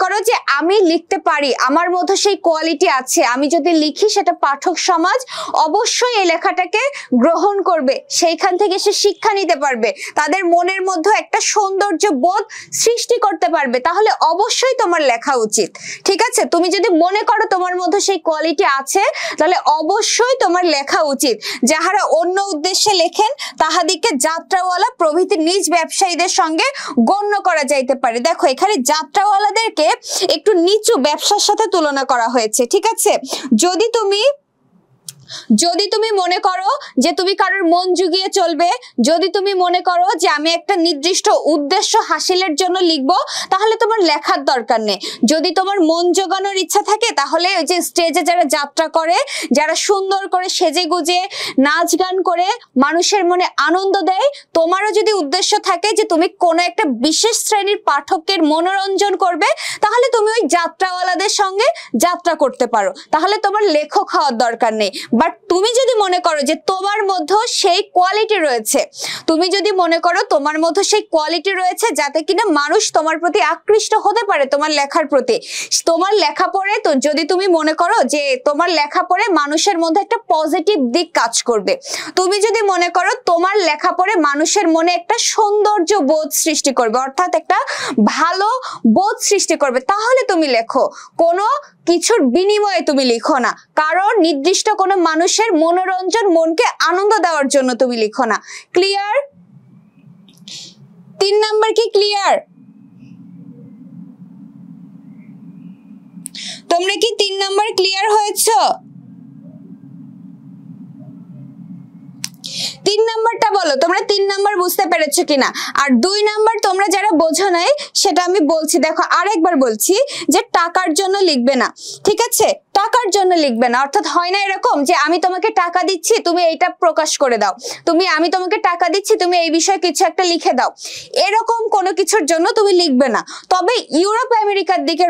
Speaker 1: করো যে আমি লিখতে পারি, আমার মধ্যে সেই কোয়ালিটি আছে, আমি যদি লিখি সেটা পাঠক সমাজ অবশ্যই এই লেখাটাকে গ্রহণ করবে, সেইখান থেকে সে শিক্ষা নিতে পারবে, তাদের মনের মধ্যে একটা সৌন্দর্য বোধ সৃষ্টি করতে পারবে, তাহলে অবশ্যই তোমার লেখা উচিত। ঠিক আছে, তুমি যদি মনে করো তোমার মধ্যে সেই কোয়ালিটি আছে, তাহলে অবশ্যই তোমার লেখা উচিত। যাহারা অন্য উদ্দেশ্যে লেখেন তাহাদিকে যাত্রাওয়ালা প্রভৃতি নিজ ব্যবসায়ীদের সঙ্গে গণ্য করা যাইতে পারে। দেখো এখানে যাত্রাওয়ালাদেরকে একটু নিচু ব্যবসার সাথে তুলনা করা হয়েছে। ঠিক আছে, যদি তুমি মনে করো যে তুমি কারোর মন জুগিয়ে চলবে, যদি তুমি মনে করো যে আমি একটা নির্দিষ্ট উদ্দেশ্য হাসিলের জন্য লিখবো, তাহলে তোমার লেখার দরকার নেই। যদি তোমার মন জোগানোর ইচ্ছা থাকে, তাহলে ওই যে স্টেজে যারা যাত্রা করে, যারা সুন্দর করে সেজে গুজে নাচ গান করে মানুষের মনে আনন্দ দেয়, তোমারও যদি উদ্দেশ্য থাকে যে তুমি কোনো একটা বিশেষ শ্রেণীর পাঠকের মনোরঞ্জন করবে, তাহলে তুমি ওই যাত্রাওয়ালাদের সঙ্গে যাত্রা করতে পারো, তাহলে তোমার লেখক হওয়ার দরকার নেই। বাট তুমি যদি মনে করো যে তোমার মধ্যে সেই কোয়ালিটি রয়েছে, যাতে কিনা মানুষ তোমার প্রতি আকৃষ্ট হতে পারে তোমার লেখার প্রতি, তোমার লেখা পড়ে, তো যদি তুমি মনে করো যে তোমার লেখা পড়ে মানুষের মধ্যে একটা পজিটিভ দিক কাজ করবে, তুমি যদি মনে করো তোমার লেখা পড়ে মানুষের মনে একটা সৌন্দর্য বোধ সৃষ্টি করবে, অর্থাৎ একটা ভালো বোধ সৃষ্টি করবে, তাহলে তুমি লেখো। কোনো কিছুর বিনিময়ে তুমি লিখো না, কারণ নির্দিষ্ট কোনো মানুষের মনোরঞ্জন, মনকে আনন্দ দেওয়ার জন্য তুমি লিখো না। ক্লিয়ার? 3 নাম্বার কি ক্লিয়ার? তোমরা কি 3 নাম্বার ক্লিয়ার হয়েছে? 3 নাম্বারটা বলো তোমরা 3 নাম্বার বুঝতে পেরেছো কিনা। আর 2 নাম্বার তোমরা যারা বোঝো নাই সেটা আমি বলছি, দেখো আরেকবার বলছি যে টাকার জন্য লিখবে না। ঠিক আছে, টাকার জন্য লিখবে না, অর্থাৎ হয় না এরকম যে আমি তোমাকে টাকা দিচ্ছি তুমি এইটা প্রকাশ করে দাও, আমি তোমাকে টাকা দিচ্ছি তুমি এই বিষয়ে কিছু একটা লিখে দাও, এরকম কোনো কিছুর জন্য তুমি লিখবে না। তবে ইউরোপ আমেরিকার দিকে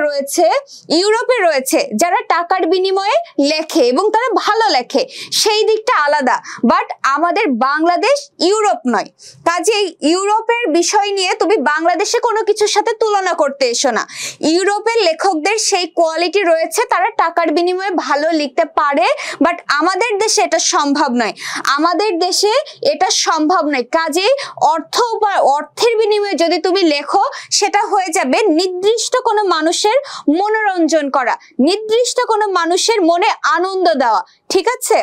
Speaker 1: ইউরোপে রয়েছে যারা টাকার বিনিময়ে লেখে এবং তারা ভালো লেখে, সেই দিকটা আলাদা। বাট আমাদের বাংলাদেশ ইউরোপ নয়, কাজেই ইউরোপের বিষয় নিয়ে তুমি বাংলাদেশে কোনো কিছুর সাথে তুলনা করতে এসো না। ইউরোপের লেখকদের সেই কোয়ালিটি রয়েছে, তারা টাকার বিনিময়ে ভালো লিখতে পারে, বাট আমাদের দেশে এটা সম্ভব নয়, কাজেই অর্থের বিনিময়ে যদি তুমি লেখো, সেটা হয়ে যাবে নির্দিষ্ট কোনো মানুষের মনোরঞ্জন করা, নির্দিষ্ট কোনো মানুষের মনে আনন্দ দেওয়া। ঠিক আছে,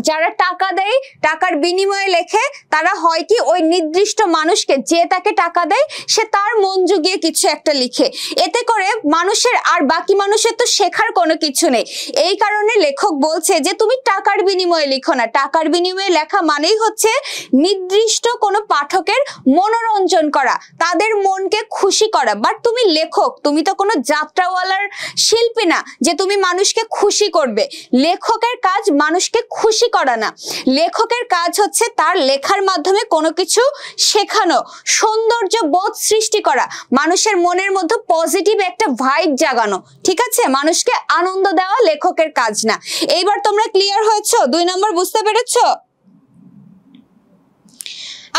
Speaker 1: যারা টাকা দেয়, টাকার বিনিময়ে লেখে, তারা হয় কি ওই নির্দিষ্ট মানুষকে, যে তাকে টাকা দেয় সে তার মন জুগিয়ে কিছু একটা লিখে, এতে করে মানুষের আর বাকি মানুষের তো শেখার কোনো কিছু নেই। এই কারণে লেখক বলছে যে তুমি টাকার বিনিময়ে লিখো না। টাকার বিনিময়ে লেখা মানেই হচ্ছে নির্দিষ্ট কোনো পাঠকের মনোরঞ্জন করা, তাদের মনকে খুশি করা। বাট তুমি লেখক, তুমি তো কোনো যাত্রাওয়ালার শিল্পী না যে তুমি মানুষকে খুশি করবে। লেখকের কাজ মানুষকে খুশি করা না, লেখকের কাজ হচ্ছে তার লেখার মাধ্যমে কোনো কিছু শেখানো, সৌন্দর্য বোধ সৃষ্টি করা, মানুষের মনের মধ্যে পজিটিভ একটা ভাইব জাগানো। ঠিক আছে, মানুষকে আনন্দ দেওয়া লেখকের কাজ না। এইবার তোমরা ক্লিয়ার হয়েছো? 2 নাম্বার বুঝতে পেরেছো?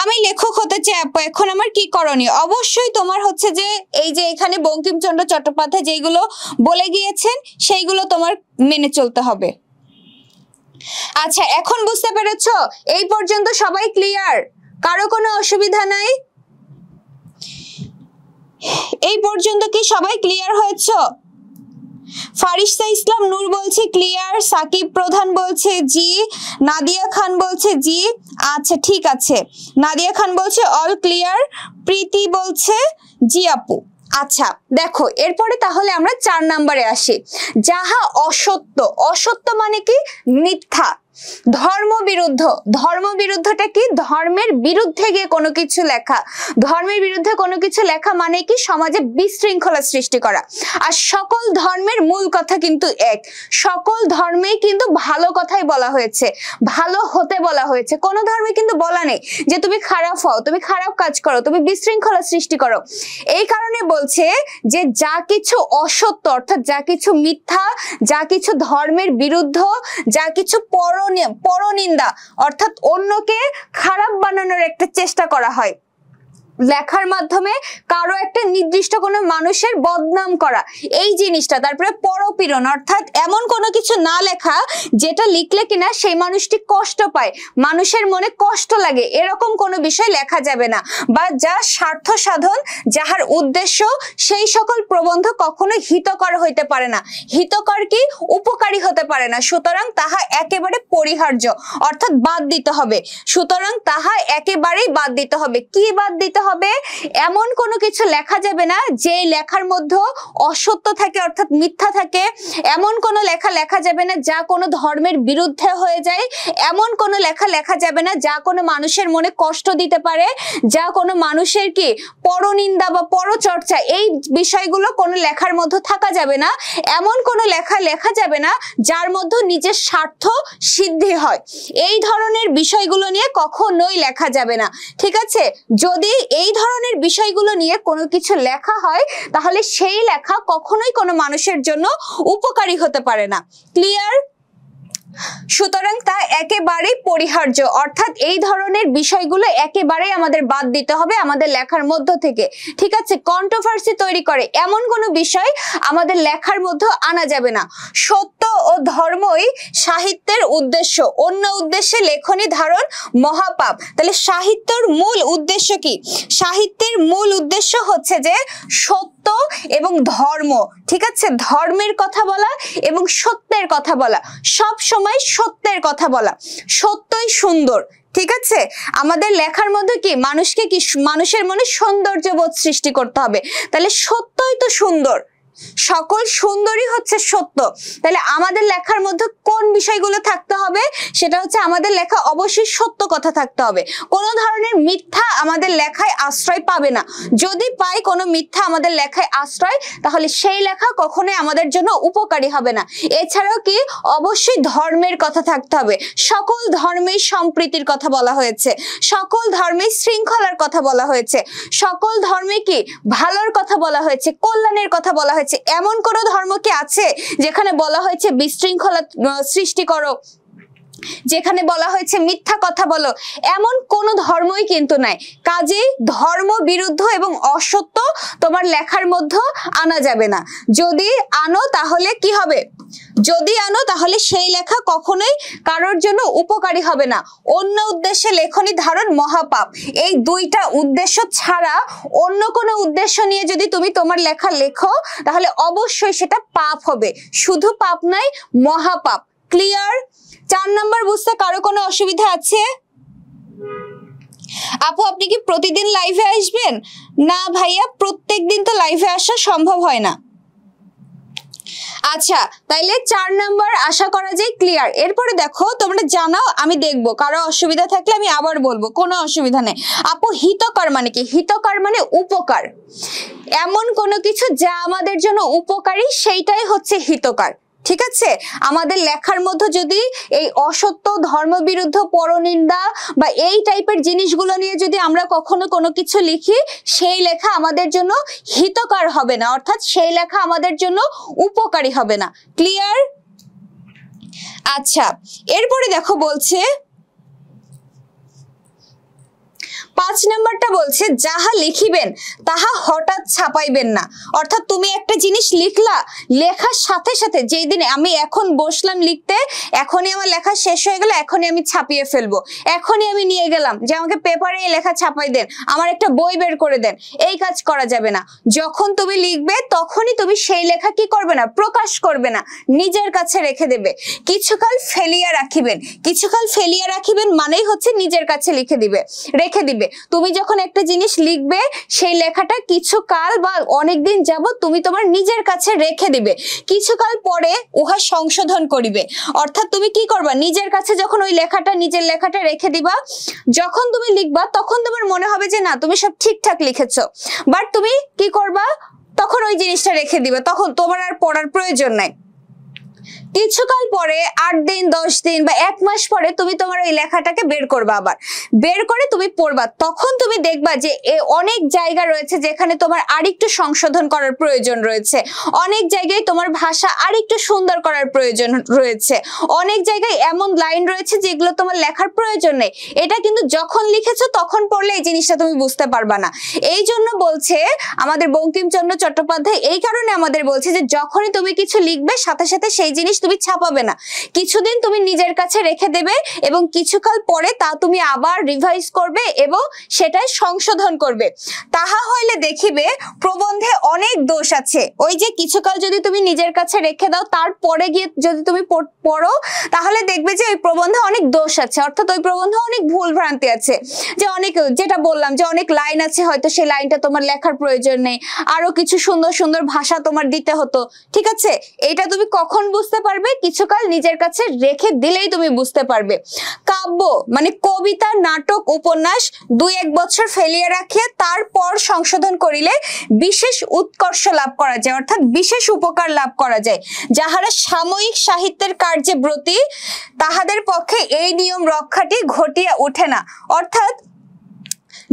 Speaker 1: আমি লেখক হতে চাই আপু, এখন আমার কি করণীয়? অবশ্যই তোমার হচ্ছে যে এই যে এখানে বঙ্কিমচন্দ্র চট্টোপাধ্যায় যেগুলো বলে গিয়েছেন সেইগুলো তোমার মেনে চলতে হবে। আচ্ছা, এখন বুঝতে পেরেছো? এই পর্যন্ত সবাই ক্লিয়ার? কারো কোনো অসুবিধা নাই? এই পর্যন্ত কি সবাই ক্লিয়ার হয়েছে? ফারিস্তা ইসলাম নূর বলছে ক্লিয়ার, সাকিব প্রধান বলছে জি, নাদিয়া খান বলছে জি। আচ্ছা ঠিক আছে, নাদিয়া খান বলছে অল ক্লিয়ার, প্রীতি বলছে জি আপু। আচ্ছা দেখো, এরপরে তাহলে আমরা 4 নম্বরে আসি। যাহা অসত্য, অসত্য মানে কি? মিথ্যা। ধর্মবিরুদ্ধ, ধর্মবিরুদ্ধটা কি? ধর্মের বিরুদ্ধে গিয়ে কোনো কিছু লেখা। ধর্মের বিরুদ্ধে কোনো কিছু লেখা মানে কি? সমাজে বিশৃঙ্খলা সৃষ্টি করা। আর সকল ধর্মের মূল কথা কিন্তু এক, সকল ধর্মেই কিন্তু ভালো কথাই বলা হয়েছে, ভালো হতে বলা হয়েছে। কোনো ধর্মে কিন্তু বলা নেই যে তুমি খারাপ হও, তুমি খারাপ কাজ করো, তুমি বিশৃঙ্খলা সৃষ্টি করো। এই কারণে বলছে যে যা কিছু অসত্য অর্থাৎ যা কিছু মিথ্যা, যা কিছু ধর্মের বিরুদ্ধ, যা কিছু পরনিন্দা অর্থাৎ অন্যকে খারাপ বানানোর একটা চেষ্টা করা হয় লেখার মাধ্যমে, কারো একটা নির্দিষ্ট কোনো মানুষের বদনাম করা, এই জিনিসটা। তারপরে পরপীড়ন অর্থাৎ এমন কোনো কিছু না লেখা যেটা লিখলে কিনা সেই মানুষটি কষ্ট পায়, মানুষের মনে কষ্ট লাগে, এরকম কোনো বিষয় লেখা যাবে না। বা যা স্বার্থ সাধন, যাহার উদ্দেশ্য, সেই সকল প্রবন্ধ কখনো হিতকর হইতে পারে না। হিতকর কি? উপকারী হতে পারে না, সুতরাং তাহা একেবারে পরিহার্য অর্থাৎ বাদ দিতে হবে। সুতরাং তাহা একেবারেই বাদ দিতে হবে। কি বাদ দিতে হবে? এমন কোনো কিছু লেখা যাবে না যে লেখার মধ্যে অসত্য থাকে অর্থাৎ মিথ্যা থাকে। এমন কোনো লেখা লেখা যাবে না যা কোনো ধর্মের বিরুদ্ধে হয়ে যায়। এমন কোনো লেখা লেখা যাবে না যা কোনো মানুষের মনে কষ্ট দিতে পারে, যা কোনো মানুষের কি পরনিন্দা বা পরচর্চা, এই বিষয়গুলো কোনো লেখার মধ্যে থাকা যাবে না। এমন কোনো লেখা লেখা যাবে না যার মধ্যে নিজের স্বার্থ সিদ্ধি হয়। এই ধরনের বিষয়গুলো নিয়ে কখনোই লেখা যাবে না, ঠিক আছে? যদি এই ধরনের বিষয়গুলো নিয়ে কোনো কিছু লেখা হয় তাহলে সেই লেখা কখনোই কোনো মানুষের জন্য উপকারী হতে পারে না। ক্লিয়ার? সুতরাং তা একেবারেই পরিহার্য অর্থাৎ এই ধরনের বিষয়গুলো একেবারেই আমাদের বাদ দিতে হবে আমাদের লেখার মধ্য থেকে, ঠিক আছে? কন্ট্রোভার্সি তৈরি করে এমন কোনো বিষয় আমাদের লেখার মধ্যে আনা যাবে না। সত্য ও ধর্মই সাহিত্যের উদ্দেশ্য, অন্য উদ্দেশ্যে লেখনী ধারণ মহাপাপ। তাহলে সাহিত্যের মূল উদ্দেশ্য কি? সাহিত্যের মূল উদ্দেশ্য হচ্ছে যে সত্য এবং ধর্ম, ঠিক আছে? ধর্মের কথা বলা এবং সত্যের কথা বলা, সব সময় সত্যের কথা বলা। সত্যই সুন্দর, ঠিক আছে? আমাদের লেখার মধ্যে কি মানুষকে কি মানুষের মনে সৌন্দর্যবোধ সৃষ্টি করতে হবে। তাহলে সত্যই তো সুন্দর, সকল সুন্দরই হচ্ছে সত্য। তাহলে আমাদের লেখার মধ্যে কোন বিষয়গুলো থাকতে হবে? সেটা হচ্ছে আমাদের লেখা অবশ্যই সত্য কথা থাকতে হবে। কোনো ধরনের মিথ্যা আমাদের লেখায় আশ্রয় পাবে না। যদি পাই কোনো মিথ্যা আমাদের লেখায় আশ্রয়, তাহলে সেই লেখা কখনোই আমাদের জন্য উপকারী হবে না। এছাড়াও কি অবশ্যই ধর্মের কথা থাকতে হবে। সকল ধর্মেই সম্প্রীতির কথা বলা হয়েছে, সকল ধর্মেই শৃঙ্খলার কথা বলা হয়েছে, সকল ধর্মে কি ভালোর কথা বলা হয়েছে, কল্যাণের কথা বলা হয়েছে। এমন কোন ধর্ম কি আছে যেখানে বলা হয়েছে বিশৃঙ্খলা সৃষ্টি করো, যেখানে বলা হয়েছে মিথ্যা কথা বলো? এমন কোন ধর্মই কিন্তু নাই। কাজেই ধর্ম বিরুদ্ধ এবং অসত্য তোমার লেখার মধ্যে আনা যাবে না। যদি আনো তাহলে কি হবে? যদি আনো তাহলে সেই লেখা কখনোই কারোর জন্য উপকারী হবে না। অন্য উদ্দেশ্যে লেখনী ধারণ মহাপাপ। এই দুইটা উদ্দেশ্য ছাড়া অন্য কোনো উদ্দেশ্য নিয়ে যদি তুমি তোমার লেখা লেখো তাহলে অবশ্যই সেটা পাপ হবে। শুধু পাপ নাই, মহাপাপ। ক্লিয়ার? 4 নাম্বার বুঝতে কারো কোনো অসুবিধা আছে? আপু আপনি কি প্রতিদিন লাইভে আসবেন? না ভাইয়া, প্রত্যেকদিন তো লাইভে আসা সম্ভব হয় না। আচ্ছা, তাইলে 4 নাম্বার আশা করা যায় ক্লিয়ার। এরপরে দেখো তোমরা জানাও, আমি দেখবো কারো অসুবিধা থাকলে আমি আবার বলবো, কোনো অসুবিধা নেই। আপু হিতকর মানে কি? হিতকর মানে উপকার, এমন কোনো কিছু যা আমাদের জন্য উপকারী সেইটাই হচ্ছে হিতকর, ঠিক আছে? আমাদের লেখার মধ্যে যদি এই অসত্য, ধর্মবিরুদ্ধ, পরনিন্দা বা এই টাইপের জিনিসগুলো নিয়ে যদি আমরা কখনো কোনো কিছু লিখি, সেই লেখা আমাদের জন্য হিতকর হবে না, অর্থাৎ সেই লেখা আমাদের জন্য উপকারী হবে না। ক্লিয়ার? আচ্ছা, এরপরে দেখো বলছে 5 নাম্বারটা বলছে যাহা লিখিবেন তাহা হঠাৎ ছাপাইবেন না। অর্থাৎ তুমি একটা জিনিস লিখলা, লেখার সাথে সাথে যেই দিনে আমি এখন বসলাম লিখতে, এখনই আমার লেখা শেষ হয়ে গেল, এখনই আমি ছাপিয়ে ফেলবো, এখনই আমি নিয়ে গেলাম যে আমাকে পেপারে এই লেখা ছাপাই দেন, আমার একটা বই বের করে দেন, এই কাজ করা যাবে না। যখন তুমি লিখবে তখনই তুমি সেই লেখা কি করবে না? প্রকাশ করবে না, নিজের কাছে রেখে দেবে। কিছুকাল ফেলিয়া রাখিবেন, কিছুকাল ফেলিয়া রাখিবেন মানেই হচ্ছে নিজের কাছে রেখে দিবে। তুমি যখন একটা জিনিস লিখবে সেই লেখাটা কিছু কাল বা অনেকদিন যাবত তুমি তোমার নিজের কাছে রেখে দিবে, কিছুকাল পরে উহা সংশোধন করিবে। অর্থাৎ তুমি কি করবা, নিজের কাছে যখন ওই লেখাটা নিজের লেখাটা রেখে দিবা, যখন তুমি লিখবা তখন তোমার মনে হবে যে না তুমি সব ঠিকঠাক লিখেছো, বাট তুমি কি করবা তখন ওই জিনিসটা রেখে দিবে, তখন তোমার আর পড়ার প্রয়োজন নাই। কিছুকাল পরে 8 দিন 10 দিন বা 1 মাস পরে তুমি তোমার ওই লেখাটাকে বের করবা, আবার বের করে তুমি পড়বা, তখন তুমি দেখবা যে অনেক জায়গা রয়েছে যেখানে তোমার আরেকটু সংশোধন করার প্রয়োজন রয়েছে, অনেক জায়গায় তোমার ভাষা আরেকটু সুন্দর করার প্রয়োজন রয়েছে, অনেক জায়গায় এমন লাইন রয়েছে যেগুলো তোমার লেখার প্রয়োজন নেই। এটা কিন্তু যখন লিখেছো তখন পড়লে এই জিনিসটা তুমি বুঝতে পারবা না। এই জন্য বলছে আমাদের বঙ্কিমচন্দ্র চট্টোপাধ্যায়, এই কারণে আমাদের বলছে যে যখনই তুমি কিছু লিখবে সাথে সাথে সেই জিনিস তুমি ছাপাবে না, কিছুদিন তুমি নিজের কাছে রেখে দেবে এবং কিছুকাল পরে তা তুমি আবার রিভাইজ করবে এবং সেটাই সংশোধন করবে। তাহা হইলে দেখিবে প্রবন্ধে অনেক দোষ আছে। ওই যে কিছুকাল যদি তুমি নিজের কাছে রেখে দাও তারপরে গিয়ে যদি তুমি পড়ো তাহলে দেখবে যে ওই প্রবন্ধে অনেক দোষ আছে, অর্থাৎ ওই প্রবন্ধে অনেক ভুল ভ্রান্তি আছে, যে অনেক, যেটা বললাম যে অনেক লাইন আছে হয়তো সেই লাইনটা তোমার লেখার প্রয়োজন নেই, আরো কিছু সুন্দর সুন্দর ভাষা তোমার দিতে হতো। ঠিক আছে, এটা তুমি কখন বুঝতে পারবে, কিছুকাল নিজের কাছে রেখে দিলেই তুমি বুঝতে পারবে। কাব্য মানে কবিতা, নাটক, উপন্যাস 2-1 বছর ফেলিয়ে রাখিয়া তারপর সংশোধন করিলে বিশেষ উৎকর্ষ লাভ করা যায়, অর্থাৎ বিশেষ উপকার লাভ করা যায়। যাহারা সাময়িক সাহিত্যের কার্যে ব্রতী তাহাদের পক্ষে এই নিয়ম রক্ষাটি ঘটিয়া ওঠে না। অর্থাৎ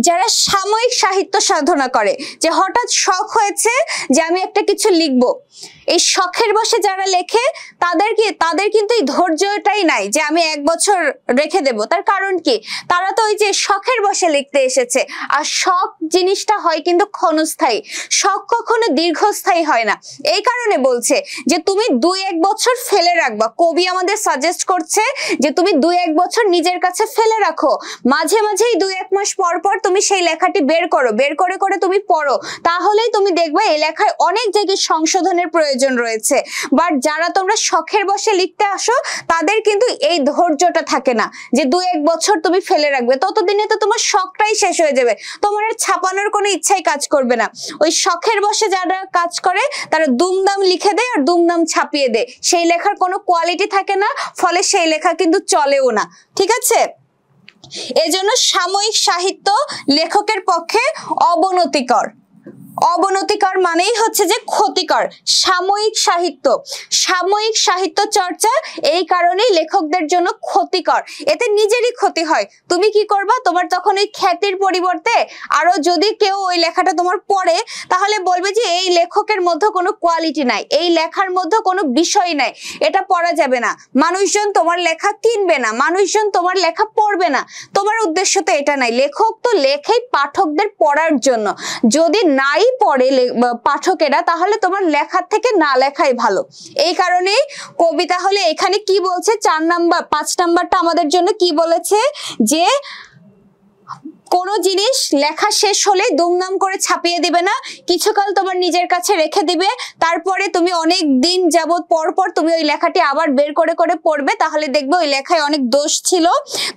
Speaker 1: যারা সাময়িক সাহিত্য সাধনা করে, যে হঠাৎ শখ হয়েছে যে আমি একটা কিছু লিখবো, এই শখের বসে যারা লেখে তাদের কিন্তু এই ধৈর্যটাই নাই যে আমি 1 বছর রেখে দেব। তার কারণ কি, তারা তো ওই যে শখের বসে লিখতে এসেছে, আর শখ জিনিসটা হয় কিন্তু ক্ষণস্থায়ী, শখ কখনো দীর্ঘস্থায়ী হয় না। এই কারণে বলছে যে তুমি 2-1 বছর ফেলে রাখবা, কবি আমাদের সাজেস্ট করছে যে তুমি 2-1 বছর নিজের কাছে ফেলে রাখো, মাঝে মাঝেই 2-1 মাস পর পর তুমি সেই লেখাটি বের করো, বের করে করে তুমি পড়ো, তাহলেই তুমি দেখবে এই লেখায় অনেক জায়গায় সংশোধনের প্রয়োজন রয়েছে। বাট যারা তোমরা শখের বসে লিখতে আসো তাদের কিন্তু এই ধৈর্যটা থাকে না যে 2-1 বছর তুমি ফেলে রাখবে, ততদিনে তো তোমার শখটাই শেষ হয়ে যাবে, তোমার আর ছাপানোর কোনো ইচ্ছাই কাজ করবে না। ওই শখের বসে যারা কাজ করে তারা দুমদাম লিখে দেয় আর দুমদাম ছাপিয়ে দেয়, সেই লেখার কোনো কোয়ালিটি থাকে না, ফলে সেই লেখা কিন্তু চলেও না। ঠিক আছে, এজন্য সাময়িক সাহিত্য লেখকের পক্ষে অবনতিকর। অবনতিকর মানেই হচ্ছে যে ক্ষতিকর। সাময়িক সাহিত্য চর্চা এই কারণেই লেখকদের জন্য ক্ষতিকর, এতে নিজেরই ক্ষতি হয়। তুমি কি করবা, তোমার তখন ওই খ্যাতির পরিবর্তে আরো যদি কেউ ওই লেখাটা তোমার পড়ে তাহলে বলবে যে এই লেখকের মধ্যে কোনো কোয়ালিটি নাই, এই লেখার মধ্যে কোনো বিষয় নাই, এটা পড়া যাবে না, মানুষজন তোমার লেখা কিনবে না, মানুষজন তোমার লেখা পড়বে না। তোমার উদ্দেশ্য তো এটা নাই, লেখক তো লেখেই পাঠকদের পড়ার জন্য, যদি নাই পড়ে পাঠকেরা তাহলে তোমার লেখার থেকে না লেখাই ভালো। এই কারণেই কবি তাহলে এখানে কি বলছে, 5 নাম্বারটা আমাদের জন্য কি বলেছে, যে কোন জিনিস লেখা শেষ হলে দুমদাম করে ছাপিয়ে দিবে না, কিছুকাল তোমার নিজের কাছে রেখে দিবে, তারপরে তুমি অনেক দিন যাবত পর পর তুমি ওই লেখাটি আবার বের করে করে পড়বে, তাহলে দেখবে ওই লেখায় অনেক দোষ ছিল,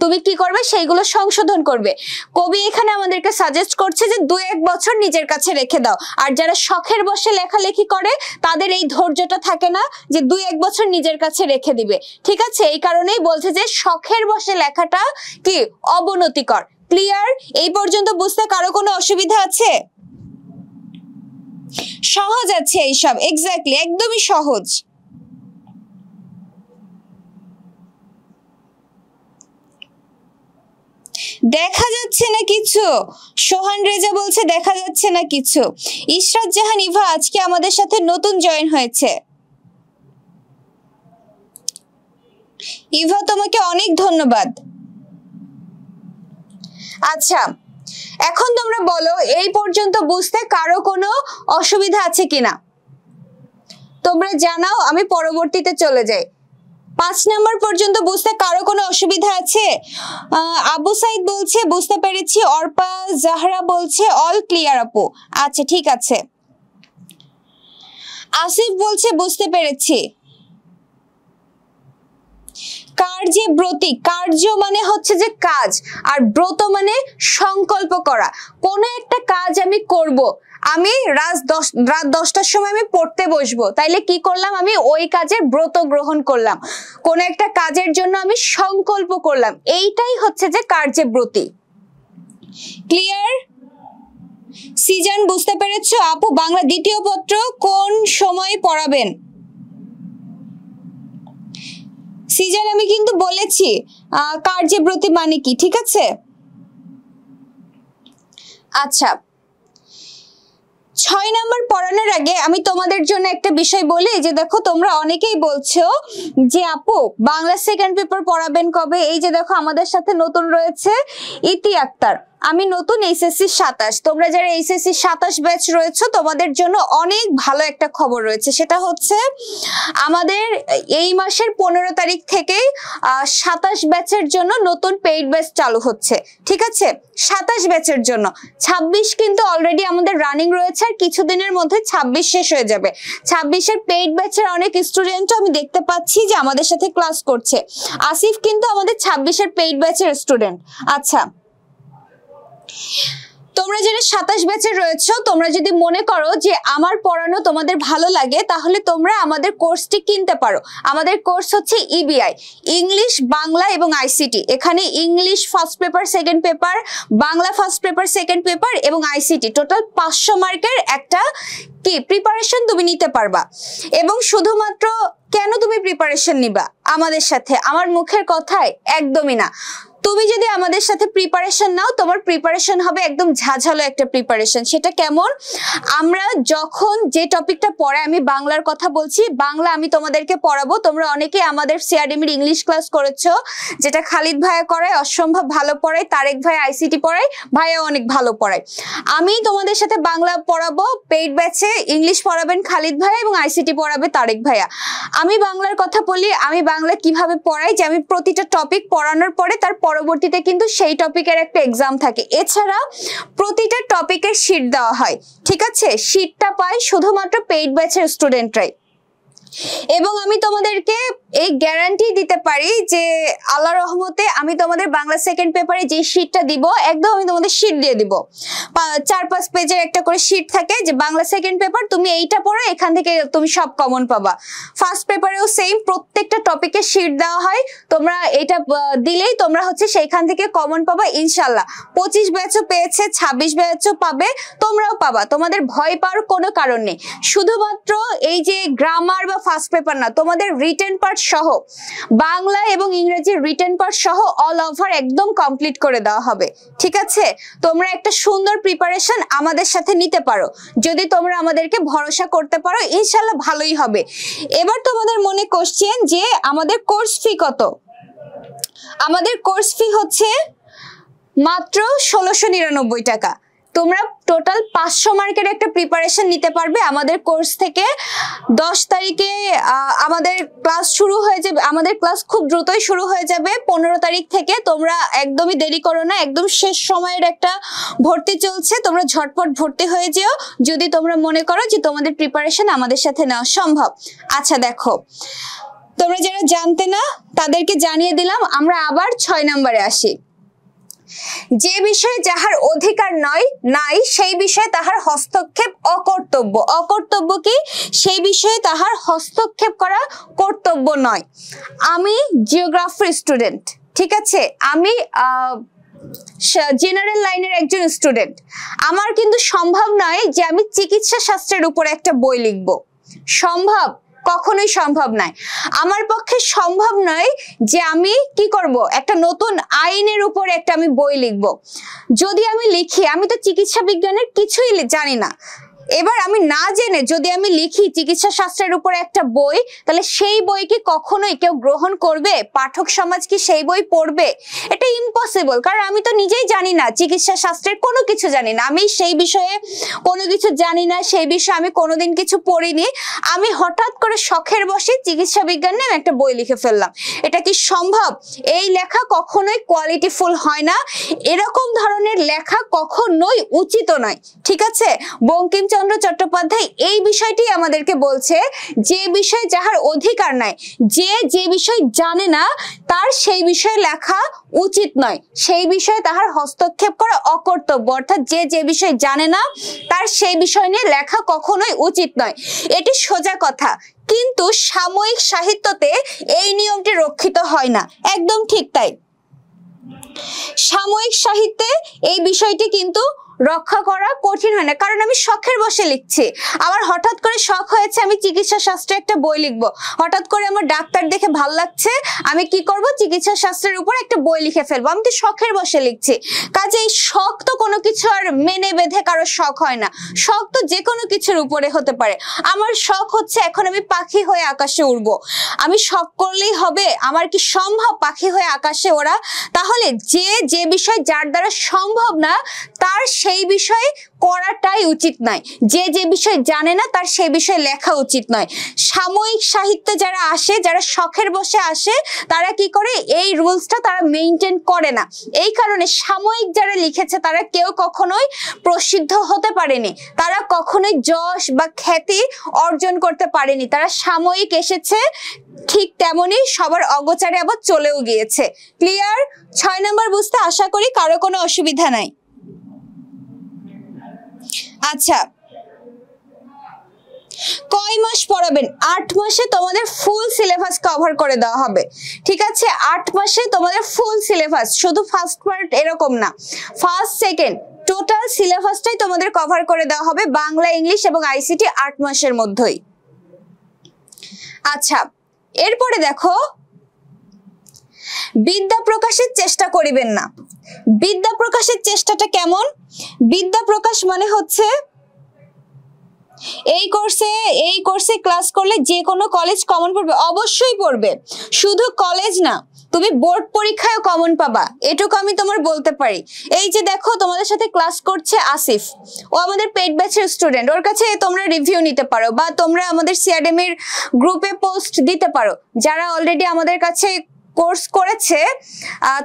Speaker 1: তুমি কি করবে সেইগুলো সংশোধন করবে। কবি এখানে আমাদেরকে সাজেস্ট করছে যে 2-1 বছর নিজের কাছে রেখে দাও। আর যারা শখের বসে লেখালেখি করে তাদের এই ধৈর্যটা থাকে না যে 2-1 বছর নিজের কাছে রেখে দিবে। ঠিক আছে, এই কারণেই বলছে যে শখের বসে লেখাটা কি অবনতিকর। ক্লিয়ার? এই পর্যন্ত বুঝতে কারো কোনো অসুবিধা আছে? সহজ আছে এইসব, এক্স্যাক্টলি একদমই সহজ। দেখা যাচ্ছে না কিছু, সোহান রেজা বলছে দেখা যাচ্ছে না কিছু। ইশরাত জাহান ইভা আজকে আমাদের সাথে নতুন জয়েন হয়েছে। ইভা তোমাকে অনেক ধন্যবাদ। আচ্ছা, এখন তোমরা বলো এই পর্যন্ত বুঝতে কারো কোনো অসুবিধা আছে কিনা, তোমরা জানাও, আমি পরবর্তীতে চলে যাই। 5 নাম্বার পর্যন্ত বুঝতে কারো কোনো অসুবিধা আছে? আবু সাইদ বলছে বুঝতে পেরেছি, অর্পা জাহরা বলছে অল ক্লিয়ার আপু। আচ্ছা ঠিক আছে। আসিফ বলছে বুঝতে পেরেছি। কার্যে ব্রতী, কার্য মানে হচ্ছে যে কাজ, আর ব্রত মানে সংকল্প করা। কোনো একটা কাজ আমি করব, আমি রাত 10টার সময় আমি পড়তে বসবো, তাইলে কি করলাম, আমি ওই কাজের ব্রত গ্রহণ করলাম, কোন একটা কাজের জন্য আমি সংকল্প করলাম, এইটাই হচ্ছে যে কার্যে ব্রতী। ক্লিয়ার? সিজান বুঝতে পেরেছো? আপু বাংলা দ্বিতীয় পত্র কোন সময় পড়াবেন? সিজান আমি কিন্তু বলেছি কার্যে ব্রতী মানে কি, ঠিক আছে? আচ্ছা, 6 নাম্বার পড়ানোর আগে আমি তোমাদের জন্য একটা বিষয় বলি, যে দেখো তোমরা অনেকেই বলছো যে আপু বাংলা সেকেন্ড পেপার পড়াবেন কবে? এই যে দেখো আমাদের সাথে নতুন রয়েছে ইতি আক্তার, আমি নতুন এইচএসসি 27। তোমরা যারা এইচএসসি 27 ব্যাচ রয়েছে তোমাদের জন্য অনেক ভালো একটা খবর রয়েছে, সেটা হচ্ছে আমাদের এই মাসের 15 তারিখ থেকেই 27 ব্যাচের জন্য নতুন পেইড ব্যাচ চালু হচ্ছে, ঠিক আছে? 27 ব্যাচের জন্য 26 কিন্তু অলরেডি আমাদের রানিং রয়েছে, আর কিছুদিনের মধ্যে 26 শেষ হয়ে যাবে। 26-এর পেইড ব্যাচের অনেক স্টুডেন্টও আমি দেখতে পাচ্ছি যে আমাদের সাথে ক্লাস করছে। আসিফ কিন্তু আমাদের 26-এর পেইড ব্যাচের স্টুডেন্ট। আচ্ছা, তোমরা যারা 27 ব্যাচে রয়েছো, তোমরা যদি মনে করো যে আমার পড়ানো তোমাদের ভালো লাগে, তাহলে তোমরা আমাদের কোর্সটি কিনতে পারো। আমাদের কোর্স হচ্ছে ইবিআই, ইংলিশ, বাংলা এবং আইসিটি। এখানে English first paper, second paper, Bangla first paper, second paper এবং আইসিটি, টোটাল 500 মার্কের একটা কি প্রিপারেশন তুমি নিতে পারবা। এবং শুধুমাত্র কেন তুমি প্রিপারেশন নিবা আমাদের সাথে? আমার মুখের কথায় একদমই না। তুমি যদি আমাদের সাথে প্রিপারেশন নাও, তোমার প্রিপারেশন হবে একদম ঝাঝালো একটা প্রিপারেশন। সেটা কেমন? আমরা যখন যে টপিকটা পড়াই, আমি বাংলার কথা বলছি, বাংলা আমি তোমাদেরকে পড়াবো। তোমরা অনেকে আমাদের সিআরডিমির ইংলিশ ক্লাস করেছো, যেটা খালিদ ভাইয়া করায়, অসম্ভব ভালো পড়ায়। তারেক ভাই আইসিটি পড়ায়, ভাইয়া অনেক ভালো পড়ায়। আমি তোমাদের সাথে বাংলা পড়াবো, পেইড ব্যাচে ইংলিশ পড়াবেন খালিদ ভাইয়া এবং আইসিটি পড়াবে তারেক ভাইয়া। আমি বাংলার কথা বলি, আমি বাংলা কিভাবে পড়াই, যে আমি প্রতিটা টপিক পড়ানোর পরে তার পরবর্তীতে কিন্তু সেই টপিকের একটা এক্সাম থাকে। এছাড়া প্রতিটা টপিকের শীট দেওয়া হয়, ঠিক আছে? শীটটা পায় শুধুমাত্র পেইড ব্যাচের স্টুডেন্টরাই। এবং আমি তোমাদেরকে এই গ্যারান্টি দিতে পারি যে আল্লাহ রহমতে আমি তোমাদের বাংলা সেকেন্ড পেপারে যে শীটটা দিব, একদম আমি তোমাদের শীট দিয়ে দিব। 4-5 পেজের একটা করে শীট থাকে, যে বাংলা সেকেন্ড পেপার তুমি এইটা পড়ো, এখান থেকে তুমি সব কমন পাবা। ফার্স্ট পেপারেও সেম, প্রত্যেকটা টপিকের শীট দেওয়া হয়। তোমরা এটা দিলেই তোমরা হচ্ছে সেইখান থেকে কমন পাবা ইনশাল্লাহ। 25 ব্যাচও পেয়েছে, 26 ব্যাচও পাবে, তোমরাও পাবা। তোমাদের ভয় পাওয়ার কোনো কারণ নেই। শুধুমাত্র এই যে গ্রামার বা ফার্স্ট পেপার না, তোমাদের রিটেন পার্ট সহ, বাংলা এবং ইংরেজির রিটেন পার্ট সহ অল ওভার একদম কমপ্লিট করে দেওয়া হবে, ঠিক আছে? তোমরা একটা সুন্দর প্রিপারেশন আমাদের সাথে নিতে পারো, যদি তোমরা আমাদেরকে ভরসা করতে পারো, ইনশাল্লাহ ভালোই হবে। এবার তোমাদের মনে কোশ্চেন যে আমাদের কোর্স ফি কত? আমাদের কোর্স ফি হচ্ছে মাত্র 1699 টাকা। তোমরা টোটাল 500 মার্কের একটা প্রিপারেশন নিতে পারবে আমাদের কোর্স থেকে। 10 তারিখে আমাদের ক্লাস শুরু হয়ে যাবে, আমাদের ক্লাস খুব দ্রুতই শুরু হয়ে যাবে 15 তারিখ থেকে। তোমরা একদমই দেরি করো না, একদম শেষ সময়ের একটা ভর্তি চলছে, তোমরা ঝটপট ভর্তি হয়ে যেও যদি তোমরা মনে করো যে তোমাদের প্রিপারেশন আমাদের সাথে নেওয়া সম্ভব। আচ্ছা দেখো, তোমরা যারা জানতে না তাদেরকে জানিয়ে দিলাম। আমরা আবার 6 নম্বরে আসি। যে বিষয়ে যাহার অধিকার নাই সেই বিষয়ে তাহার হস্তক্ষেপ অকর্তব্য। অকর্তব্য কি? সেই বিষয়ে তাহার হস্তক্ষেপ করা কর্তব্য নয়। আমি জিওগ্রাফি স্টুডেন্ট, ঠিক আছে? আমি জেনারেল লাইনের একজন স্টুডেন্ট। আমার কিন্তু সম্ভব নয় যে আমি চিকিৎসা শাস্ত্রের উপর একটা বই লিখবো। সম্ভব? কখনোই সম্ভব নয়। আমার পক্ষে সম্ভব নয় যে আমি কি করব, একটা নতুন আইনের উপর একটা আমি বই লিখব। যদি আমি লিখি, আমি তো চিকিৎসা বিজ্ঞানের কিছুই জানি না, এবার আমি না জেনে যদি আমি লিখি চিকিৎসা শাস্ত্রের উপর একটা বই, তাহলে সেই বই কি কখনোই কেউ গ্রহণ করবে? পাঠক সমাজ কি সেই বই পড়বে? এটা ইম্পসিবল, কারণ আমি তো নিজেই জানি না, চিকিৎসা শাস্ত্রের কোনো কিছু জানি না, আমি সেই বিষয়ে কোনো কিছু জানি না, সেই বিষয়ে আমি কোনোদিন কিছু পড়িনি। আমি হঠাৎ করে শখের বসে চিকিৎসা বিজ্ঞান নিয়ে একটা বই লিখে ফেললাম। এটা কি সম্ভব? এই লেখা কখনোই কোয়ালিটিফুল হয় না, এরকম ধরনের লেখা কখনোই উচিত নয়, ঠিক আছে? বঙ্কিমচন্দ্র বঙ্কিমচন্দ্র চট্টোপাধ্যায় এই বিষয়টি আমাদেরকে বলছে, যে বিষয় যাহার অধিকার নাই, যে বিষয় জানে না তার সেই বিষয়ে লেখা উচিত নয়, সেই বিষয়ে তাহার হস্তক্ষেপ করা অকর্তব্য। অর্থাৎ যে বিষয় জানে না তার সেই বিষয় নিয়ে লেখা কখনোই উচিত নয়। এটি সোজা কথা, কিন্তু সাময়িক সাহিত্যতে এই নিয়মটি রক্ষিত হয় না। একদম ঠিক তাই, সাময়িক সাহিত্যে এই বিষয়টি কিন্তু রক্ষা করা কঠিন হয় না, কারণ আমি শখের বসে লিখছি। আমার হঠাৎ করে শখ হয়েছে আমি চিকিৎসা শাস্ত্রে একটা বই লিখবো, হঠাৎ করে আমার ডাক্তার দেখে ভাল লাগছে, আমি কি করব, চিকিৎসা শাস্ত্রের উপর একটা বই লিখে ফেলবো। আমি তো শখের বসে লিখছি। কাজে এই শখ তো কোনো কিছু আর মেনে বেঁধে কারো শখ হয় না, শখ তো যে কোনো কিছুর উপরে হতে পারে। আমার শখ হচ্ছে এখন আমি পাখি হয়ে আকাশে উড়বো, আমি শখ করলেই হবে? আমার কি সম্ভব পাখি হয়ে আকাশে ওড়া? তাহলে যে বিষয় যার দ্বারা সম্ভব না তার সেই বিষয়ে করাটাই উচিত নয়, যে বিষয় জানে না তার সেই বিষয়ে লেখা উচিত নয়। সাময়িক সাহিত্যে যারা আসে, যারা শখের বসে আসে, তারা কি করে, এই রুলসটা তারা মেইনটেইন করে না। এই কারণে সাময়িক যারা লিখেছে তারা কেউ কখনোই প্রসিদ্ধ হতে পারেনি, তারা কখনোই যশ বা খ্যাতি অর্জন করতে পারেনি। তারা সাময়িক এসেছে, ঠিক তেমনি সবার অগোচরে আবার চলেও গিয়েছে। ক্লিয়ার? 6 নম্বর বুঝতে আশা করি কারো কোনো অসুবিধা নাই। আচ্ছা, কয় মাস পড়াবেন? 8 মাসে তোমাদের ফুল সিলেবাস কভার করে দেওয়া হবে। ঠিক আছে, 8 মাসে তোমাদের ফুল সিলেবাস, শুধু ফার্স্ট পার্ট এরকম না, ফার্স্ট সেকেন্ড টোটাল সিলেবাসটাই তোমাদের কভার করে দেওয়া হবে, বাংলা, ইংলিশ এবং আইসিটি 8 মাসের মধ্যেই। আচ্ছা, এরপরে দেখো, বিদ্যা প্রকাশের চেষ্টা করিবেন না। বিদ্যা প্রকাশের চেষ্টাটা কেমন? বিদ্যা প্রকাশ মানে হচ্ছে এই কোর্সে ক্লাস করলে যে কোনো কলেজ কমন পড়বে, অবশ্যই পড়বে, শুধু কলেজ না, তুমি বোর্ড পরীক্ষায়ও কমন পাবা, এটুকু আমি তোমার বলতে পারি। এই যে দেখো, তোমাদের সাথে ক্লাস করছে আসিফ, ও আমাদের পেইড ব্যাচের স্টুডেন্ট, ওর কাছে তোমরা রিভিউ নিতে পারো, বা তোমরা আমাদের সিআরএম এর গ্রুপে পোস্ট দিতে পারো। যারা অলরেডি আমাদের কাছে কোর্স করেছে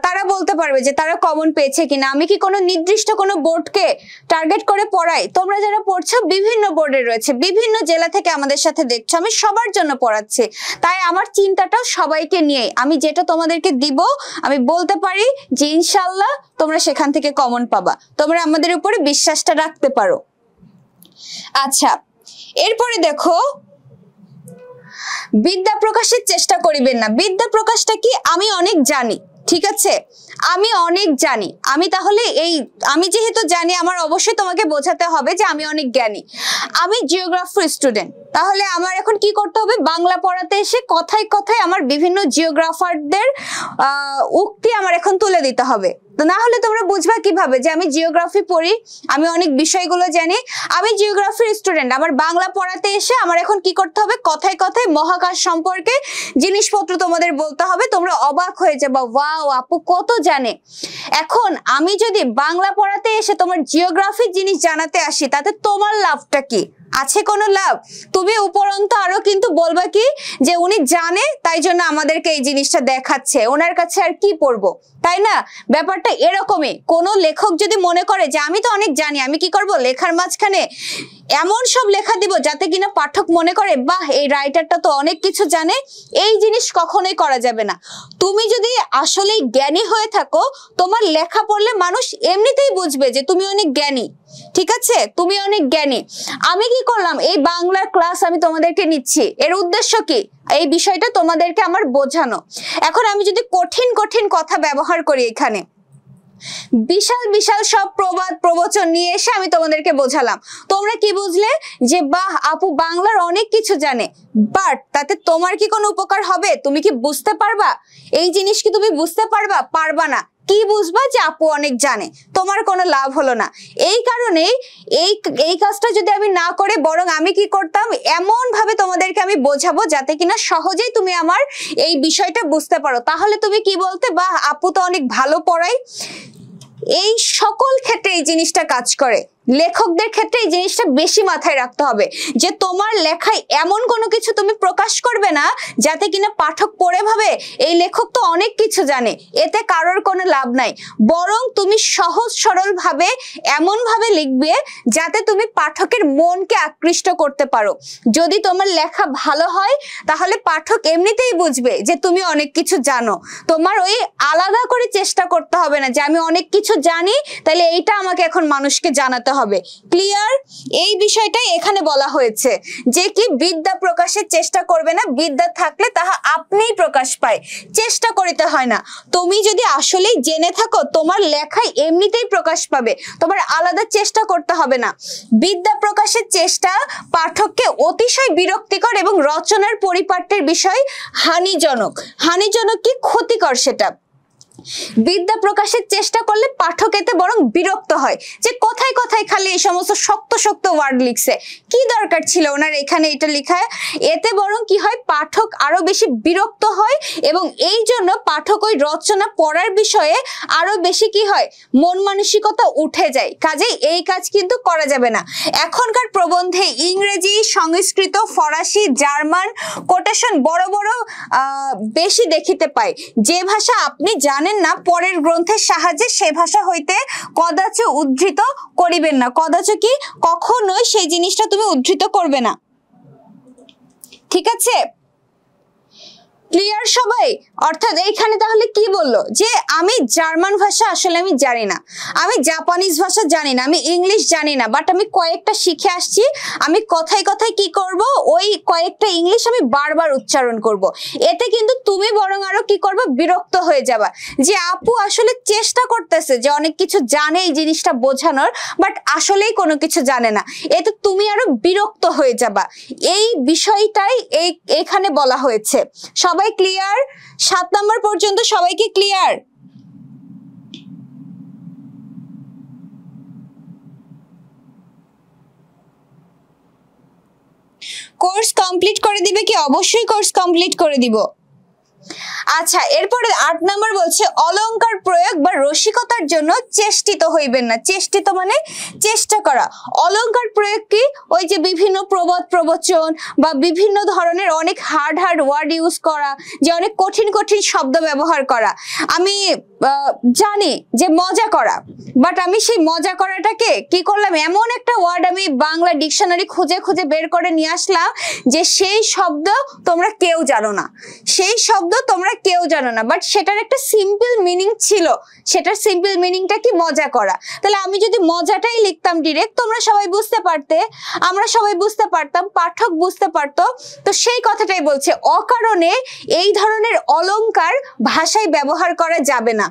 Speaker 1: তারা বলতে পারবে যে তারা কমন পেয়েছে কিনা। আমি কি কোনো নির্দিষ্ট কোনো বোর্ডকে টার্গেট করে পড়াই? তোমরা যারা পড়ছো বিভিন্ন বোর্ডে রয়েছে, বিভিন্ন জেলা থেকে আমাদের সাথে দেখছো, আমি সবার জন্য পড়াচ্ছি, তাই আমার চিন্তাটাও সবাইকে নিয়ে। আমি যেটা তোমাদেরকে দিব আমি বলতে পারি যে ইনশাল্লাহ তোমরা সেখান থেকে কমন পাবা, তোমরা আমাদের উপরে বিশ্বাসটা রাখতে পারো। আচ্ছা, এরপরে দেখো, বিদ্যা প্রকাশের চেষ্টা করিবেন না। বিদ্যা প্রকাশটা কি? আমি অনেক জানি, ঠিক আছে, আমি অনেক জানি, আমি যেহেতু জানি আমার অবশ্যই তোমাকে বোঝাতে হবে যে আমি অনেক জ্ঞানী। আমি জিওগ্রাফি স্টুডেন্ট, তাহলে আমার এখন কি করতে হবে? বাংলা পড়াতে এসে কথায় কথায় আমার বিভিন্ন জিওগ্রাফারদের উক্তি আমার এখন তুলে দিতে হবে, না হলে তোমরা বুঝবা কিভাবে যে আমি জিওগ্রাফি পড়ি, আমি অনেক বিষয়গুলো জানি। আমি জিওগ্রাফির স্টুডেন্ট, আমার বাংলা পড়াতে এসে আমার এখন কি করতে হবে? কথায় কথায় মহাকাশ সম্পর্কে জিনিসপত্র তোমাদের বলতে হবে, তোমরা অবাক হয়ে যাবা, ওয়াও আপু কত জানে। এখন আমি যদি বাংলা পড়াতে এসে তোমার জিওগ্রাফির জিনিস জানাতে আসি, তাতে তোমার লাভটা কি? আছে কোনো লাভ? তুমি উপরন্ত আরো কিন্তু বলবা কি যে উনি জানে তাই জন্য আমাদেরকে এই জিনিসটা দেখাচ্ছে, ওনার কাছে আর কি পড়বো, তাই না? ব্যাপারটা এরকমই। কোন লেখক যদি মনে করে যে আমি তো অনেক জানি, আমি কি করব? লেখার মাঝখানে এমন সব লেখা দিব যাতে কিনা পাঠক মনে করে বাহ এই রাইটারটা তো অনেক কিছু জানে, এই জিনিস কখনোই করা যাবে না। তুমি যদি আসলেই জ্ঞানী হয়ে থাকো, তোমার লেখা পড়লে মানুষ এমনিতেই বুঝবে যে তুমি অনেক জ্ঞানী, ঠিক আছে, তুমি অনেক জ্ঞানী। আমি কি করলাম? এই বাংলার ক্লাস আমি তোমাদেরকে নিচ্ছি, এর উদ্দেশ্য কি? এই বিষয়টা তোমাদেরকে আমার বোঝানো। এখন আমি যদি কঠিন কঠিন কথা ব্যবহার করি, এখানে বিশাল বিশাল সব প্রবাদ প্রবচন নিয়ে এসে আমি তোমাদেরকে বোঝালাম, তোমরা কি বুঝলে? যে বাহ আপু বাংলার অনেক কিছু জানে, বাট তাতে তোমার কি কোনো উপকার হবে? তুমি কি বুঝতে পারবা এই জিনিস? কি তুমি বুঝতে পারবা? পারবা না। কি বুঝবা? যে আপু অনেক জানে, তোমার কোনো লাভ হলো না। এই কারণেই এই কাজটা যদি আমি না করে, বরং আমি কি করতাম, এমন ভাবে তোমাদেরকে আমি বোঝাবো যাতে কিনা সহজেই তুমি আমার এই বিষয়টা বুঝতে পারো, তাহলে তুমি কি বলতে? বাহ আপু তো অনেক ভালো পড়ায়। এই সকল ক্ষেত্রে এই জিনিসটা কাজ করে। লেখকদের ক্ষেত্রে এই জিনিসটা বেশি মাথায় রাখতে হবে যে তোমার লেখায় এমন কোনো কিছু তুমি প্রকাশ করবে না যাতে কিনা পাঠক পড়ে ভাবে এই লেখক তো অনেক কিছু জানে, এতে কারোর কোনো লাভ নাই। বরং তুমি সহজ সরল ভাবে এমন ভাবে লিখবে যাতে তুমি পাঠকের মনকে আকৃষ্ট করতে পারো। যদি তোমার লেখা ভালো হয় তাহলে পাঠক এমনিতেই বুঝবে যে তুমি অনেক কিছু জানো। তোমার ওই আলাদা করে চেষ্টা করতে হবে না যে আমি অনেক কিছু জানি তাহলে এইটা আমাকে এখন মানুষকে জানাতে হবে। ক্লিয়ার? এই বিষয়টাই এখানে বলা হয়েছে যে কি বিদ্যা প্রকাশের চেষ্টা করবে না, বিদ্যা থাকলে তাহা আপনিই প্রকাশ পায়, চেষ্টা করিতে হয় না। তুমি যদি আসলেই জেনে থাকো তোমার লেখায় এমনিতেই প্রকাশ পাবে, তোমার আলাদা চেষ্টা করতে হবে না। বিদ্যা প্রকাশের চেষ্টা পাঠককে অতিশয় বিরক্তিকর এবং রচনার পরিপাট্যের বিষয় হানিজনক। হানিজনক কি? ক্ষতিকর। সেটা বিদ্যা প্রকাশের চেষ্টা করলে পাঠক এতে বরং বিরক্ত হয় যে কথায় কথায় খালি এই সমস্ত শক্ত শক্ত ওয়ার্ড লিখছে, কি দরকার ছিল ওনার এখানে এটা লেখায়। এতে বরং কি হয়, পাঠক আরো বেশি বিরক্ত হয় এবং এই জন্য পাঠক ওই রচনা পড়ার বিষয়ে আরো বেশি কি হয়, মন মানসিকতা উঠে যায়। কাজেই এই কাজ কিন্তু করা যাবে না। এখনকার প্রবন্ধে ইংরেজি, সংস্কৃত, ফরাসি, জার্মান কোটেশন বড় বড় বেশি দেখিতে পাই। যে ভাষা আপনি জানেন না পরের গ্রন্থের সাহায্যে সে ভাষা হইতে কদাচ উদ্ধৃত করিবেন না। কদাচ কি? কখনোই সেই জিনিসটা তুমি উদ্ধৃত করবে না। ঠিক আছে? ক্লিয়ার সবাই? অর্থাৎ এইখানে তাহলে কি বললো যে আমি জার্মান ভাষা আসলে আমি জানি না, আমি জাপানিজ ভাষা জানি না, আমি ইংলিশ জানি না, বাট আমি কয়েকটা শিখে আসছি। আমি কথায় কথায় কি করব, ওই কয়েকটা ইংলিশ আমি বারবার উচ্চারণ করব। এতে কিন্তু তুমি বরং আরো কি করবে, বিরক্ত হয়ে যাবা যে আপু আসলে চেষ্টা করতেছে যে অনেক কিছু জানে এই জিনিসটা বোঝানোর, বাট আসলেই কোনো কিছু জানে না। এতে তুমি আরো বিরক্ত হয়ে যাবা। এই বিষয়টাই এখানে বলা হয়েছে। সবাই ক্লিয়ার? 7 নাম্বার পর্যন্ত সবাইকে ক্লিয়ার? কোর্স কমপ্লিট করে দিবে কি? অবশ্যই কোর্স কমপ্লিট করে দিব। আচ্ছা, এরপরে 8 নাম্বার বলছে অলংকার প্রয়োগ বা রসিকতার জন্য চেষ্টিত হইবেন না। চেষ্টিত মানে চেষ্টা করা। অলংকার প্রয়োগ কি? ওই যে বিভিন্ন প্রবাদ প্রবচন বা বিভিন্ন ধরনের অনেক হার্ড হার্ড ওয়ার্ড ইউজ করা, যে অনেক কঠিন কঠিন শব্দ ব্যবহার করা। আমি জানি যে মজা করা, বাট আমি সেই মজা করাটাকে কি করলাম, এমন একটা ওয়ার্ড আমি বাংলা ডিকশনারি খুঁজে খুঁজে বের করে নিয়ে আসলাম যে সেই শব্দ তোমরা কেউ জানো না, সেই শব্দ তোমরা কেউ জানো না, বাট সেটার একটা সিম্পল মিনিং ছিল। সেটার সিম্পল মিনিংটা কি? মজা করা। তাহলে আমি যদি মজাটাই লিখতাম ডিরেক্ট, তোমরা সবাই বুঝতে পারতে, আমরা সবাই বুঝতে পারতাম, পাঠক বুঝতে পারতো। তো সেই কথাটাই বলছে, অকারণে এই ধরনের অলংকার ভাষায় ব্যবহার করা যাবে না।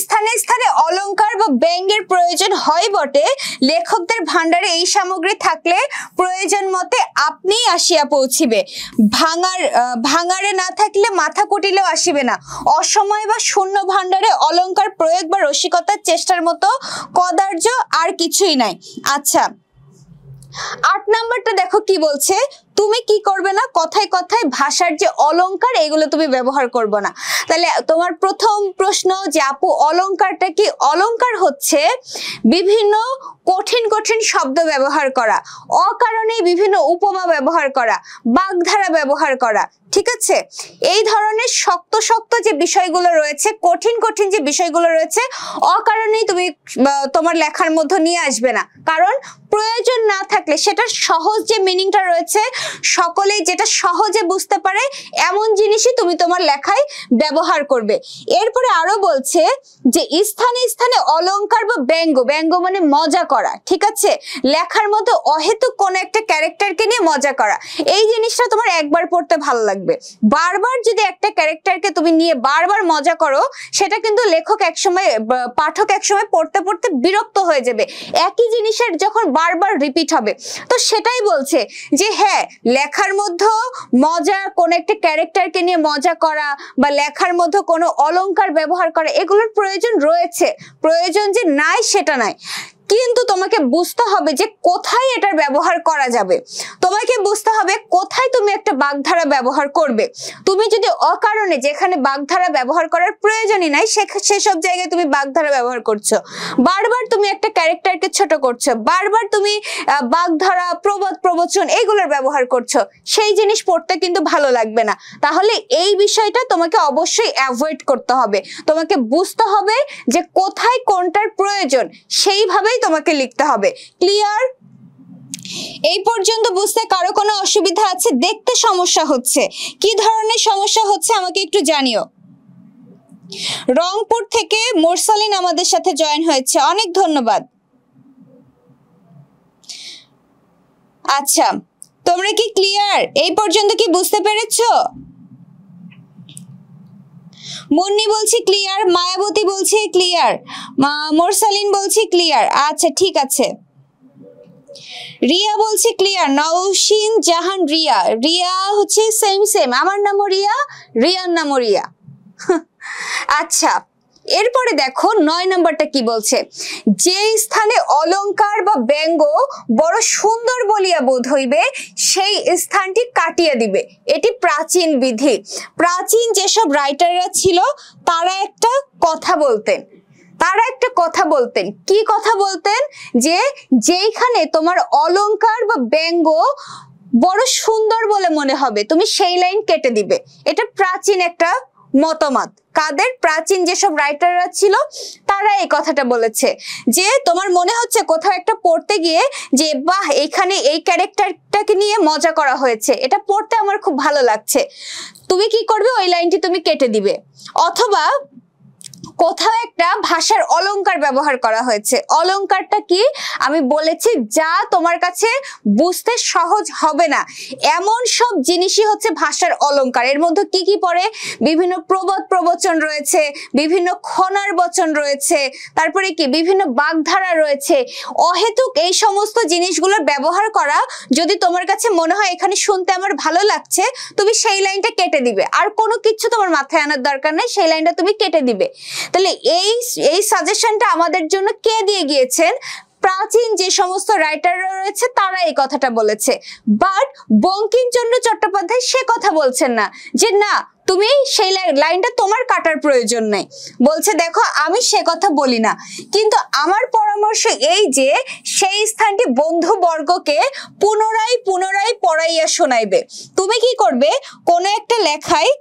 Speaker 1: স্থানে স্থানে অলংকার বা ব্যঙ্গের প্রয়োজন হয় বটে, লেখকদের ভান্ডারে এই সামগ্রী থাকলে প্রয়োজন মতে আপনি আসিয়া পৌঁছিবে। ভাঙারে না থাকলে মাথা কুটিলেও আসিবে না। অসময় বা শূন্য ভান্ডারে অলংকার প্রয়োগ বা রসিকতার চেষ্টার মতো কদার্য আর কিছুই নাই। আচ্ছা, 8 নাম্বারটা দেখো কি বলছে, তুমি কি করবে না, কথায় কথায় ভাষার যে অলংকার এগুলো তুমি ব্যবহার করবে না। তাহলে তোমার প্রথম প্রশ্ন যে আপু অলংকারটা কি? অলংকার হচ্ছে বিভিন্ন কঠিন কঠিন শব্দ ব্যবহার করা, অকারণে বিভিন্ন উপমা ব্যবহার করা, বাগধারা ব্যবহার করা। ঠিক আছে? এই ধরনের শক্ত শক্ত যে বিষয়গুলো রয়েছে, কঠিন কঠিন যে বিষয়গুলো রয়েছে, অকারণেই তুমি তোমার লেখার মধ্যে নিয়ে আসবে না। কারণ প্রয়োজন না থাকলে সেটার সহজ যে মিনিংটা রয়েছে, সকলেই যেটা সহজে বুঝতে পারে এমন জিনিসই তুমি তোমার লেখায় ব্যবহার করবে। এরপরে আরো বলছে যে স্থানে স্থানে অলংকার বা ব্যঙ্গ, ব্যঙ্গ মানে মজা করা। ঠিক আছে? লেখার মধ্যে অহেতুক কোন একটা ক্যারেক্টারকে নিয়ে মজা করা, এই জিনিসটা তোমার একবার পড়তে ভালো লাগবে। বারবার যদি একটা ক্যারেক্টারকে তুমি নিয়ে বারবার মজা করো, সেটা কিন্তু লেখক একসময়, পাঠক একসময় পড়তে পড়তে বিরক্ত হয়ে যাবে। একই জিনিসের যখন বারবার রিপিট হবে, তো সেটাই বলছে যে হ্যাঁ, লেখার মধ্যে মজা, কোন একটা ক্যারেক্টারকে নিয়ে মজা করা বা লেখার মধ্যে কোনো অলংকার ব্যবহার করা, এগুলোর প্রয়োজন রয়েছে। প্রয়োজন যে নাই সেটা নাই, কিন্তু তোমাকে বুঝতে হবে যে কোথায় এটার ব্যবহার করা যাবে, তোমাকে বুঝতে হবে কোথায় তুমি একটা বাগধারা ব্যবহার করবে। তুমি যদি অকারণে যেখানে বাগধারা ব্যবহার করার প্রয়োজনই নাই সেসব জায়গায় তুমি বাগধারা ব্যবহার করছো, বারবার তুমি একটা ক্যারেক্টারকে ছোট করছো, বারবার তুমি বাগধারা, প্রবাদ, প্রবচন এগুলোর ব্যবহার করছো, সেই জিনিস পড়তে কিন্তু ভালো লাগবে না। তাহলে এই বিষয়টা তোমাকে অবশ্যই অ্যাভয়েড করতে হবে। তোমাকে বুঝতে হবে যে কোথায় কোনটার প্রয়োজন, সেইভাবেই তোমাকে লিখতে হবে। ক্লিয়ার? এই পর্যন্ত বুঝতে কারো কোনো অসুবিধা আছে? দেখতে সমস্যা হচ্ছে, কি ধরনের সমস্যা হচ্ছে আমাকে একটু জানিও। রংপুর থেকে মোরসালিন আমাদের সাথে জয়েন হয়েছে, অনেক ধন্যবাদ। আচ্ছা, তোমরা কি ক্লিয়ার? এই পর্যন্ত কি বুঝতে পেরেছো? মুন্নি বলছি ক্লিয়ার, মায়াবতী বলছি ক্লিয়ার, মোরসালিন বলছি ক্লিয়ার। আচ্ছা ঠিক আছে, রিয়া বলছি ক্লিয়ার, নওশিন জাহান রিয়া, রিয়া হচ্ছে সেম, আমার নামও রিয়া, রিয়ার নামও রিয়া। আচ্ছা, এরপরে দেখো 9 নম্বরটা কি বলছে, যে স্থানে অলংকার বা ব্যঙ্গ বড় সুন্দর বলিয়া বোধ হইবে সেই স্থানটি কাটিয়ে দিবে। এটি প্রাচীন বিধি। প্রাচীন যেসব রাইটাররা ছিল তারা একটা কথা বলতেন, কি কথা বলতেন? যে যেইখানে তোমার অলংকার বা ব্যঙ্গ বড় সুন্দর বলে মনে হবে তুমি সেই লাইন কেটে দিবে। এটা প্রাচীন একটা মতামত। কাদের? প্রাচীন যেসব রাইটাররা ছিল তারা এই কথাটা বলেছে যে তোমার মনে হচ্ছে কোথাও একটা পড়তে গিয়ে যে বাহ, এখানে এই ক্যারেক্টারটাকে নিয়ে মজা করা হয়েছে, এটা পড়তে আমার খুব ভালো লাগছে, তুমি কি করবে? ওই লাইনটি তুমি কেটে দিবে। অথবা কোথাও একটা ভাষার অলংকার ব্যবহার করা হয়েছে, অলংকারটা কি আমি বলেছি যা তোমার কাছে বুঝতে সহজ হবে না, এমন সব জিনিসই হচ্ছে ভাষার অলংকার। এর মধ্যে কি কি পড়ে? বিভিন্ন প্রবাদ প্রবচন রয়েছে, বিভিন্ন খনার বচন রয়েছে, তারপরে কি বিভিন্ন বাগধারা রয়েছে। অহেতুক এই সমস্ত জিনিসগুলোর ব্যবহার করা যদি তোমার কাছে মনে হয় এখানে শুনতে আমার ভালো লাগছে, তুমি সেই লাইনটা কেটে দিবে, আর কোনো কিছু তোমার মাথায় আনার দরকার নেই, সেই লাইনটা তুমি কেটে দিবে। তাহলে এই সাজেশনটা আমাদের জন্য কে দিয়ে গিয়েছেন? প্রাচীন যে সমস্ত রাইটাররা রয়েছে তারা এই কথাটা বলেছে। বাট বঙ্কিমচন্দ্র চট্টোপাধ্যায় সে কথা বলছেন না যে না তুমি সেই লাইনটা তোমার কাটার প্রয়োজন নেই। বলছে দেখো আমি সে কথা বলি না, কিন্তু আমার পরামর্শ এই যে সেই স্থানটি বন্ধুবর্গকে পুনরায় পড়াইয়া শোনাইবে। তুমি কি করবে? কোনো একটা লেখায়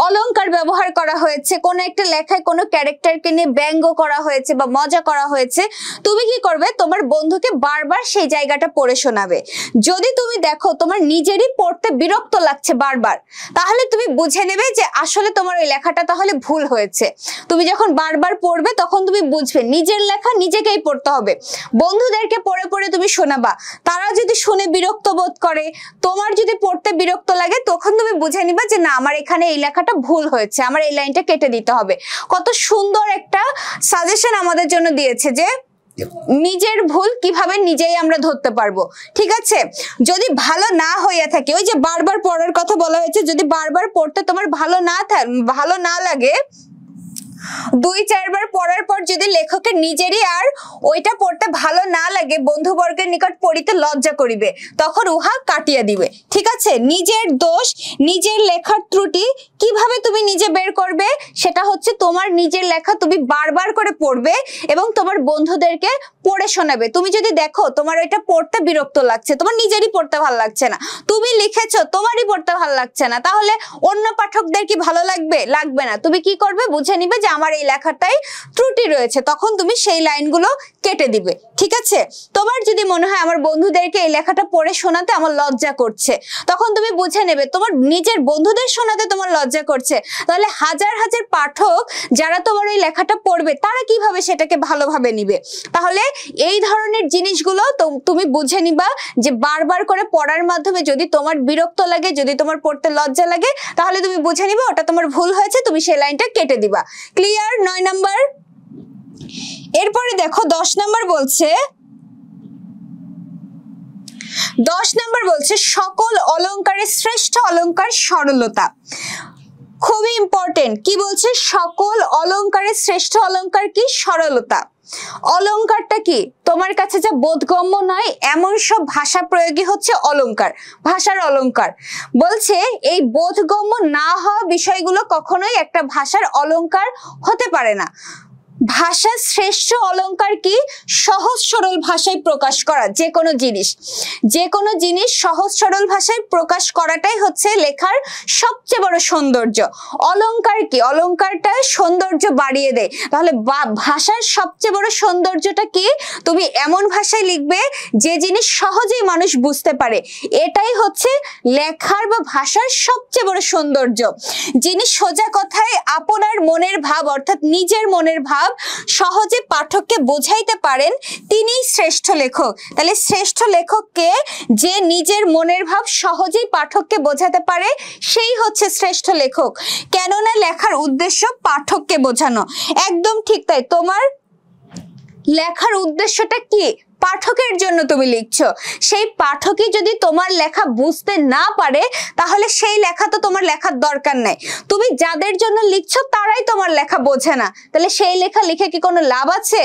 Speaker 1: অলংকার ব্যবহার করা হয়েছে, কোন একটা লেখায় কোনো ক্যারেক্টারকে নিয়ে ব্যঙ্গ করা হয়েছে বা মজা করা হয়েছে, তুমি কি করবে? তোমার বন্ধুকে বারবার সেই জায়গাটা পড়ে শোনাবে। যদি তুমি দেখো তোমার নিজেরই পড়তে বিরক্ত লাগছে বারবার, তাহলে তুমি বুঝে নেবে যে আসলে তোমার ওই লেখাটা তাহলে ভুল হয়েছে। তুমি যখন বারবার পড়বে তখন তুমি বুঝবে নিজের লেখা নিজেকেই পড়তে হবে। বন্ধুদেরকে পড়ে পড়ে তুমি শোনাবা, তারা যদি শুনে বিরক্ত বোধ করে, তোমার যদি পড়তে বিরক্ত লাগে, তখন তুমি বুঝে নিবা যে না আমার এখানে এই লেখাটা ভুল হয়েছে, আমার এই লাইনটা কেটে দিতে হবে। কত সুন্দর একটা সাজেশন আমাদের জন্য দিয়েছে যে নিজের ভুল কিভাবে নিজেই আমরা ধরতে পারবো। ঠিক আছে, যদি ভালো না হইয়া থাকে, ওই যে বারবার পড়ার কথা বলা হয়েছে, যদি বারবার পড়তে তোমার ভালো না লাগে, 2-4 বার পড়ার পর যদি লেখকের নিজেরই আর ওইটা পড়তে ভালো না লাগে, বন্ধুবর্গের নিকট পড়িতে লজ্জা করিবে, তখন উহা কাটিয়ে দিবে। ঠিক আছে, নিজের দোষ, নিজের লেখার ত্রুটি কিভাবে তুমি নিজে বের করবে, সেটা হচ্ছে তোমার নিজের লেখা তুমি বারবার করে পড়বে এবং তোমার বন্ধুদেরকে পড়ে শোনাবে। তুমি যদি দেখো তোমার ওইটা পড়তে বিরক্ত লাগছে, তোমার নিজেরই পড়তে ভালো লাগছে না, তুমি লিখেছো তোমারই পড়তে ভালো লাগছে না, তাহলে অন্য পাঠকদের কি ভালো লাগবে? লাগবে না। তুমি কি করবে? বুঝে নিবে যে আমার এই লেখাটাই ত্রুটি রয়েছে, তখন তুমি সেই লাইনগুলো কেটে দিবে। ঠিক আছে, তোমার যদি মনে হয় আমার বন্ধুদেরকে এই লেখাটা পড়ে শোনাতে আমার লজ্জা করছে, তখন তুমি বুঝে নেবে তোমার নিজের বন্ধুদের শোনাতে তোমার লজ্জা করছে, তাহলে হাজার হাজার পাঠক যারা তোমার এই লেখাটা পড়বে তারা কিভাবে সেটাকে ভালোভাবে নিবে। তাহলে এই ধরনের জিনিসগুলো তুমি বুঝে নিবা যে বারবার করে পড়ার মাধ্যমে যদি তোমার বিরক্ত লাগে, যদি তোমার পড়তে লজ্জা লাগে, তাহলে তুমি বুঝে নিবা ওটা তোমার ভুল হয়েছে, তুমি সেই লাইনটা কেটে দিবা। ক্লিয়ার? 9 নাম্বার। এরপরে দেখো 10 নাম্বার বলছে, 10 নাম্বার বলছে সকল অলংকারের শ্রেষ্ঠ অলংকার সরলতা। খুবই ইম্পর্টেন্ট। কি বলছে? সকল অলংকারের শ্রেষ্ঠ অলংকার কি? সরলতা। অলংকারটা কি? তোমার কাছে যা বোধগম্য নয় এমন সব ভাষা প্রয়োগই হচ্ছে অলংকার, ভাষার অলংকার। বলছে এই বোধগম্য না হওয়া বিষয়গুলো কখনোই একটা ভাষার অলংকার হতে পারে না। ভাষার শ্রেষ্ঠ অলংকার কি? সহজ সরল ভাষায় প্রকাশ করা। যে কোনো জিনিস সহজ সরল ভাষায় প্রকাশ করাটাই হচ্ছে লেখার সবচেয়ে বড় সৌন্দর্য। অলংকার কি? অলংকারটা সৌন্দর্য বাড়িয়ে দেয়। তাহলে ভাষার সবচেয়ে বড় সৌন্দর্যটা কি? তুমি এমন ভাষায় লিখবে যে জিনিস সহজেই মানুষ বুঝতে পারে। এটাই হচ্ছে লেখার বা ভাষার সবচেয়ে বড় সৌন্দর্য। যিনি সোজা কথায় আপনার মনের ভাব অর্থাৎ নিজের মনের ভাব সহজে পাঠককে বোঝাইতে পারেন তিনিই শ্রেষ্ঠ লেখক। তাহলে শ্রেষ্ঠ লেখককে যে নিজের মনের ভাব সহজেই পাঠককে বোঝাতে পারে সেই হচ্ছে শ্রেষ্ঠ লেখক। কেননা লেখার উদ্দেশ্য পাঠককে বোঝানো। একদম ঠিক তাই। তোমার লেখার উদ্দেশ্যটা কি? পাঠকের জন্য তুমি লিখছো। সেই পাঠকই যদি তোমার লেখা বুঝতে না পারে তাহলে সেই লেখা তো তোমার লেখার দরকার নাই। তুমি যাদের জন্য লিখছো তারাই তোমার লেখা বোঝে না, তাহলে সেই লেখা লিখে কি কোনো লাভ আছে?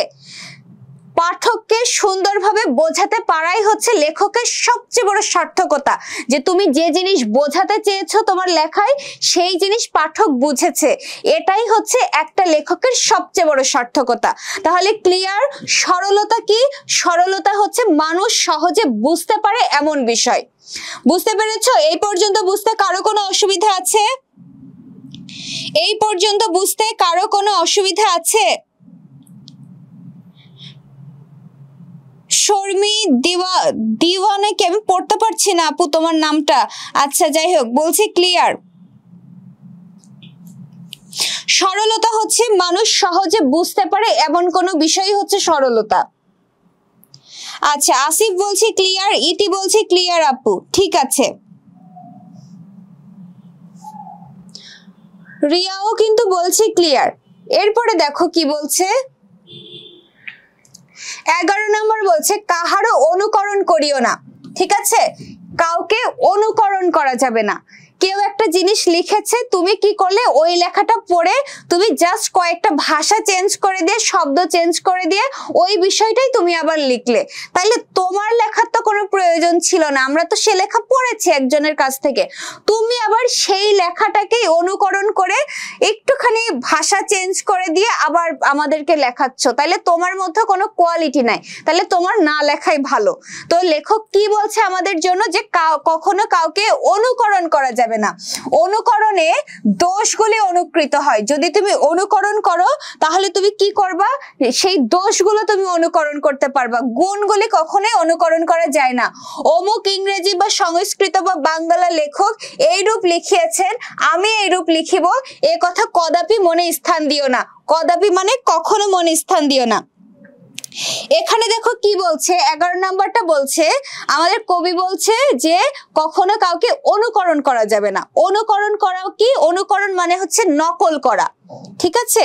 Speaker 1: পাঠককে সুন্দরভাবে বোঝাতে পারাই হচ্ছে লেখকের সবচেয়ে বড় সার্থকতা। যে তুমি যে জিনিস বোঝাতে চেয়েছো তোমার লেখায় সেই জিনিস পাঠক বুঝেছে, এটাই হচ্ছে একটা লেখকের সবচেয়ে বড় সার্থকতা। তাহলে ক্লিয়ার? সরলতা কি? সরলতা হচ্ছে মানুষ সহজে বুঝতে পারে এমন বিষয়। বুঝতে পেরেছো? এই পর্যন্ত বুঝতে কারো কোনো অসুবিধা আছে? এই পর্যন্ত বুঝতে কারো কোনো অসুবিধা আছে? শর্মি দিওয়ানাকে আমি পড়তে পারছি না আপু তোমার নামটা। আচ্ছা যাই হোক, বলছি ক্লিয়ার। সরলতা হচ্ছে মানুষ সহজে বুঝতে পারে এমন কোনো বিষয় হচ্ছে সরলতা। আচ্ছা আসিফ বলছি ক্লিয়ার, ইতি বলছি ক্লিয়ার আপু, ঠিক আছে। রিয়াও কিন্তু বলছি ক্লিয়ার। এরপরে দেখো কি বলছে, 11 নম্বর বলছে কাহারও অনুকরণ করিও না। ঠিক আছে, কাউকে অনুকরণ করা যাবে না। কেউ একটা জিনিস লিখেছে, তুমি কি করলে ওই লেখাটা পড়ে তুমি জাস্ট কয়েকটা ভাষা চেঞ্জ করে দিয়ে, শব্দ চেঞ্জ করে দিয়ে ওই বিষয়টাই তুমি আবার লিখলে, তাইলে তোমার লেখার তো কোনো প্রয়োজন ছিল না। আমরা তো সে লেখা পড়েছি একজনের কাছ থেকে, তুমি আবার সেই লেখাটাকেই অনুকরণ করে একটুখানি ভাষা চেঞ্জ করে দিয়ে আবার আমাদেরকে লেখাচ্ছ, তাইলে তোমার মধ্যে কোনো কোয়ালিটি নাই, তাহলে তোমার না লেখাই ভালো। তো লেখক কি বলছে আমাদের জন্য, যে কখনো কাউকে অনুকরণ করা যাবে না। অনুকরণে দোষগুলি অনুকৃত হয়। যদি তুমি অনুকরণ করো তাহলে তুমি কি করবা? সেই দোষগুলো তুমি অনুকরণ করতে পারবা, গুণগুলি কখনোই অনুকরণ করা যায় না। অমুক ইংরেজি বা সংস্কৃত বা বাংলা লেখক এইরূপ লিখিয়েছেন, আমি এইরূপ লিখিব, এ কথা কদাপি মনে স্থান দিও না। কদাপি মানে কখনো মনে স্থান দিও না। এখানে দেখো কি বলছে, 11 নাম্বারটা বলছে আমাদের কবি বলছে যে কখনো কাউকে অনুকরণ করা যাবে না। অনুকরণ করাও কি? অনুকরণ মানে হচ্ছে নকল করা। ঠিক আছে,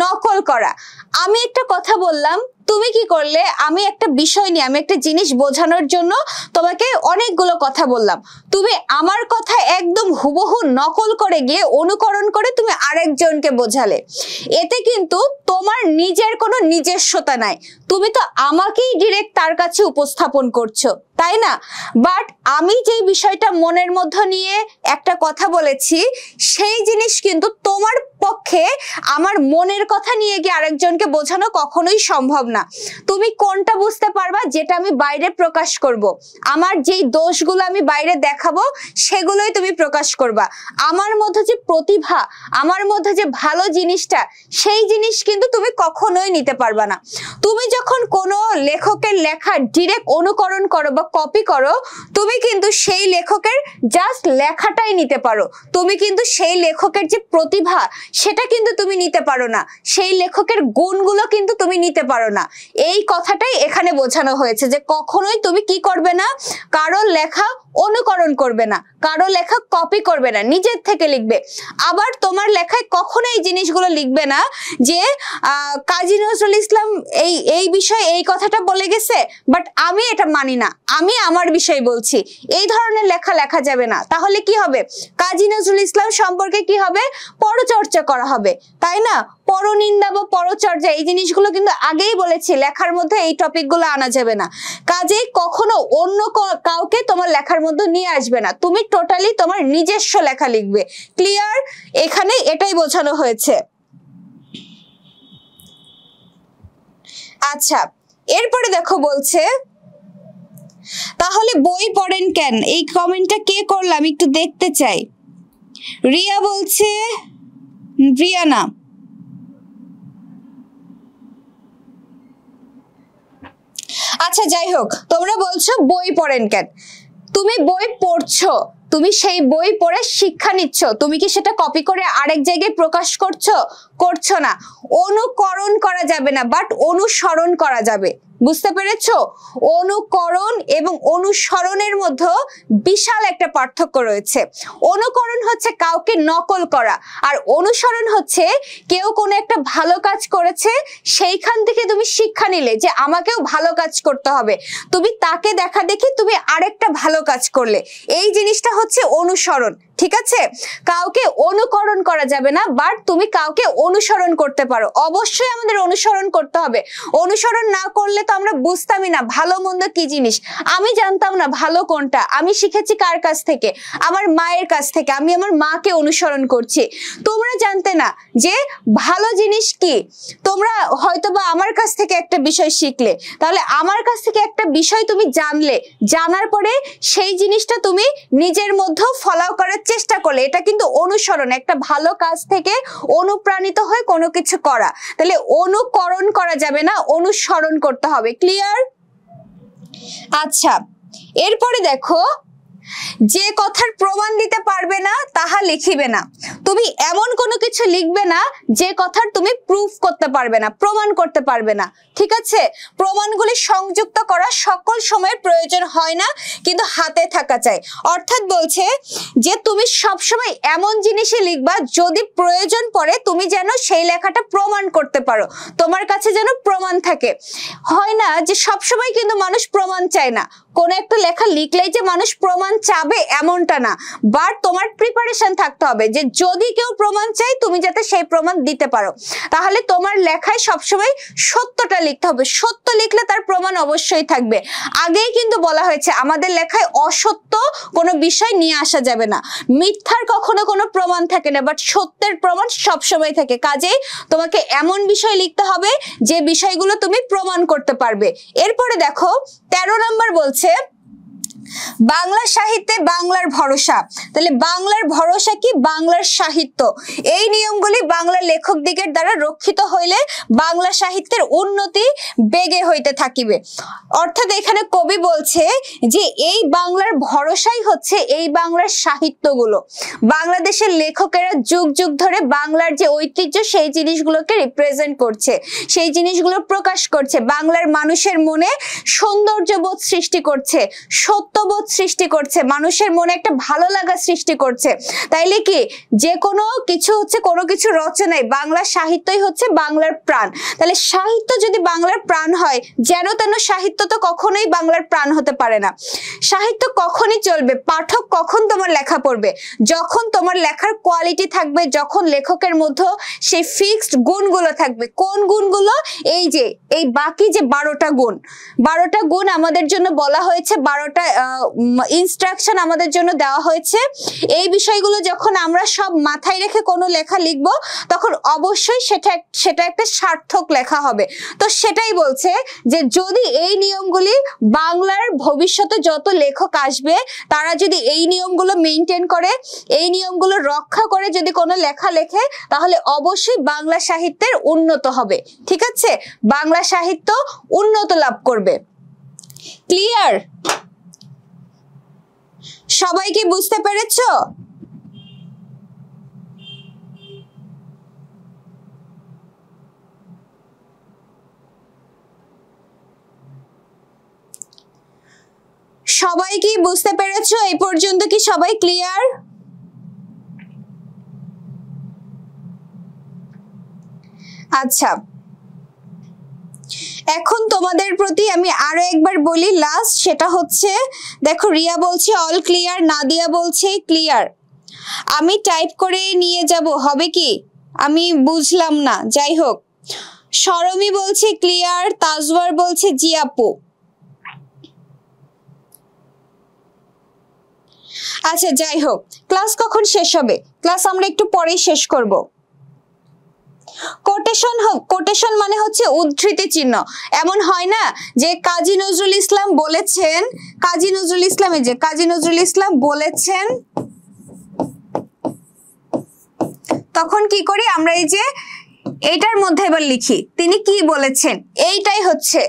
Speaker 1: নকল করা। আমি একটা কথা বললাম, তুমি কি করলে? আমি একটা বিষয় নিয়ে, আমি একটা জিনিস বোঝানোর জন্য তোমাকে অনেকগুলো কথা বললাম, তুমি আমার কথা একদম হুবহু নকল করে গিয়ে অনুকরণ করে তুমি আরেকজনকে বোঝালে। এতে কিন্তু তোমার নিজের কোনো নিজস্বতা নাই, তুমি তো আমাকেই ডিরেক্ট তার কাছে উপস্থাপন করছো, তাই না? বাট আমি যে বিষয়টা মনের মধ্যে নিয়ে একটা কথা বলেছি, সেই জিনিস কিন্তু তোমার পক্ষে আমার মনের কথা নিয়ে গিয়ে আরেকজনকে বোঝানো কখনোই সম্ভব না। তুমি কোনটা বুঝতে পারবা? যেটা আমি বাইরে প্রকাশ করব, আমার যেই দোষগুলো আমি বাইরে দেখাবো সেগুলোই তুমি প্রকাশ করবা। আমার মধ্যে যে প্রতিভা, আমার মধ্যে যে ভালো জিনিসটা, সেই জিনিস কিন্তু তুমি কখনোই নিতে পারবা না। তুমি যখন কোনো লেখকের লেখা ডিরেক্ট অনুকরণ করো বা কপি করো, তুমি কিন্তু সেই লেখকের জাস্ট লেখাটাই নিতে পারো, তুমি কিন্তু সেই লেখকের যে প্রতিভা সেটা কিন্তু তুমি নিতে পারো না, সেই লেখকের গুণগুলো কিন্তু তুমি নিতে পারো না। এই কথাটাই এখানে বোঝানো হয়েছে যে কখনোই তুমি কি করবে না, কারোর লেখা অনুকরণ করবে না, কারো লেখা কপি করবে না, নিজের থেকে লিখবে। আবার তোমার লেখায় কখনো এই জিনিসগুলো লিখবে না যে কাজী নজরুল ইসলাম এই বিষয়ে এই কথাটা বলে গেছে বাট আমি এটা মানি না, আমি আমার বিষয় বলছি, এই ধরনের লেখা লেখা যাবে না। তাহলে কি হবে, কাজী নজরুল ইসলাম সম্পর্কে কি হবে, পরচর্চা করা হবে, তাই না? পরনিন্দা বা পরচর্চা এই জিনিসগুলো কিন্তু আগেই বলেছি, লেখার মধ্যে এই টপিকগুলো আনা যাবে না। কাজেই কখনো অন্য কাউকে তোমার লেখার মধ্যে নিয়ে আসবে না, তুমি টোটালি তোমার নিজস্ব লেখা লিখবে। ক্লিয়ার? এখানে এটাই বোঝানো হয়েছে। আচ্ছা, এরপরে দেখো বলছে তাহলে বই পড়েন কেন, এই কমেন্টটা কে করলাম একটু দেখতে চাই। রিয়া বলছে, রিয়া না, আচ্ছা যাই হোক, তোমরা বলছো বই পড়েন কেন। তুমি বই পড়ছো, তুমি সেই বই পড়ে শিক্ষা নিচ্ছ, তুমি কি সেটা কপি করে আরেক জায়গায় প্রকাশ করছো না। অনুকরণ করা যাবে না, বাট অনুসরণ করা যাবে। বুঝতে পেরেছো? অনুকরণ এবং অনুসরণের মধ্যে বিশাল একটা পার্থক্য রয়েছে। অনুকরণ হচ্ছে কাউকে নকল করা, আর অনুসরণ হচ্ছে কেউ কোনো একটা ভালো কাজ করেছে সেইখান থেকে তুমি শিক্ষা নিলে যে আমাকেও ভালো কাজ করতে হবে, তুমি তাকে দেখা দেখি তুমি আরেকটা ভালো কাজ করলে, এই জিনিসটা হচ্ছে অনুসরণ। ঠিক আছে? কাউকে অনুকরণ করা যাবে না, বাট তুমি কাউকে অনুসরণ করতে পারো। অবশ্যই আমাদের অনুসরণ করতে হবে, অনুসরণ না করলে তো আমরা বুঝতামই না ভালো মন্দ কি জিনিস। আমি জানতাম না ভালো কোনটা, আমি শিখেছি কার কাছ থেকে, আমার মায়ের কাছ থেকে, আমি আমার মাকে অনুসরণ করছি। তোমরা জানতে না যে ভালো জিনিস কি, তোমরা হয়তোবা আমার কাছ থেকে একটা বিষয় শিখলে, তাহলে আমার কাছ থেকে একটা বিষয় তুমি জানলে, জানার পরে সেই জিনিসটা তুমি নিজের মধ্যেও ফলো করার চেষ্টা করলে, এটা কিন্তু অনুসরণ, একটা ভালো কাজ থেকে অনুপ্রাণিত হয়ে কোনো কিছু করা। তাহলে অনুকরণ করা যাবে না, অনুসরণ করতে হবে। ক্লিয়ার? আচ্ছা, এরপরে দেখো, যে কথার প্রমাণ দিতে পারবে না তাহা লিখিবে না। তুমি এমন কোনো কিছু লিখবে না যে কথার তুমি প্রুফ করতে পারবে না, প্রমাণ করতে পারবে না। ঠিক আছে? প্রমাণগুলি সংযুক্ত করা সকল সময়ের প্রয়োজন হয় না, কিন্তু হাতে থাকা চাই। অর্থাৎ বলছে যে তুমি সবসময় এমন জিনিসই লিখবা যদি প্রয়োজন পড়ে তুমি যেন সেই লেখাটা প্রমাণ করতে পারো, তোমার কাছে যেন প্রমাণ থাকে। হয় না যে সবসময় কিন্তু মানুষ প্রমাণ চায় না, কোন একটা লেখা লিখলেই যে মানুষ প্রমাণ চাবে এমনটা না, বাট তোমার প্রিপারেশন থাকতে হবে যে যদি কেউ প্রমাণ চায় তুমি যাতে সেই প্রমাণ দিতে পারো। তাহলে তোমার লেখায় সবসময় সত্যটা লিখতে হবে, সত্য লিখলে তার প্রমাণ অবশ্যই থাকবে। আগেই কিন্তু বলা হয়েছে আমাদের লেখায় অসত্য কোনো বিষয় নিয়ে আসা যাবে না, মিথ্যার কখনো কোনো প্রমাণ থাকে না, বাট সত্যের প্রমাণ সবসময় থাকে। কাজেই তোমাকে এমন বিষয় লিখতে হবে যে বিষয়গুলো তুমি প্রমাণ করতে পারবে। এরপরে দেখো 13 নম্বর বলছে বাংলা সাহিত্যে বাংলার ভরসা। তাহলে বাংলার ভরসা কি? বাংলার সাহিত্য। এই নিয়মগুলি বাংলার লেখক দিগের দ্বারা রক্ষিত হইলে বাংলা সাহিত্যের উন্নতি বেগে হইতে থাকিবে। অর্থাৎ এখানে কবি বলছে যে এই বাংলার ভরসাই হচ্ছে এই বাংলার সাহিত্যগুলো। বাংলাদেশের লেখকেরা যুগ যুগ ধরে বাংলার যে ঐতিহ্য সেই জিনিসগুলোকে রিপ্রেজেন্ট করছে, সেই জিনিসগুলো প্রকাশ করছে, বাংলার মানুষের মনে সৌন্দর্যবোধ সৃষ্টি করছে, সত্যবোধ সৃষ্টি করছে, মানুষের মনে একটা ভালো লাগা সৃষ্টি করছে। তাইলে কি যে কোনো কিছু হচ্ছে, কোনো কিছু রচনায় বাংলা সাহিত্যই হচ্ছে বাংলার প্রাণ। তাহলে সাহিত্য যদি বাংলার প্রাণ হয়, যেন তেন সাহিত্য তো কখনোই বাংলার প্রাণ হতে পারে না। সাহিত্য কখনই চলবে, পাঠক কখন তোমার লেখা পড়বে? যখন তোমার লেখার কোয়ালিটি থাকবে, যখন লেখকের মধ্যে সেই ফিক্সড গুণগুলো থাকবে। কোন গুণগুলো? এই যে এই বাকি যে 12টা গুণ, 12টা গুণ আমাদের জন্য বলা হয়েছে, 12টা ইনস্ট্রাকশন আমাদের জন্য দেওয়া হয়েছে। এই বিষয়গুলো যখন আমরা সব মাথায় রেখে কোনো লেখা লিখবো তখন অবশ্যই সেটা একটা সার্থক লেখা হবে। তো সেটাই বলছে যে যদি এই নিয়মগুলি বাংলার ভবিষ্যতে যত লেখক আসবে তারা যদি এই নিয়মগুলো মেনটেন করে, এই নিয়মগুলো রক্ষা করে যদি কোনো লেখা লেখে, তাহলে অবশ্যই বাংলা সাহিত্যের উন্নত হবে। ঠিক আছে? বাংলা সাহিত্য উন্নত লাভ করবে। ক্লিয়ার? সবাই কি বুঝতে পেরেছো? সবাই কি বুঝতে পেরেছো? এই পর্যন্ত কি সবাই ক্লিয়ার? আচ্ছা, এখন তোমাদের প্রতি আমি আরো একবার বলি লাস্ট, সেটা হচ্ছে দেখো রিয়া বলছে অল ক্লিয়ার, নাদিয়া বলছে ক্লিয়ার। আমি টাইপ করে নিয়ে যাব, হবে কি? আমি বুঝলাম না, যাই হোক। সরমি বলছে ক্লিয়ার, তাজওয়ার বলছে জি আপু। আচ্ছা যাই হোক, ক্লাস কখন শেষ হবে? ক্লাস আমরা একটু পরেই শেষ করব। কোটেশন মানে হচ্ছে উদ্ধৃতি চিহ্ন। এমন হয় না যে কাজী নজরুল ইসলাম বলেছেন, কাজী নজরুল ইসলাম বলেছেন, তখন কি করি আমরা? এই যে এইটার মধ্যে এবার লিখি তিনি কি বলেছেন, এইটাই হচ্ছে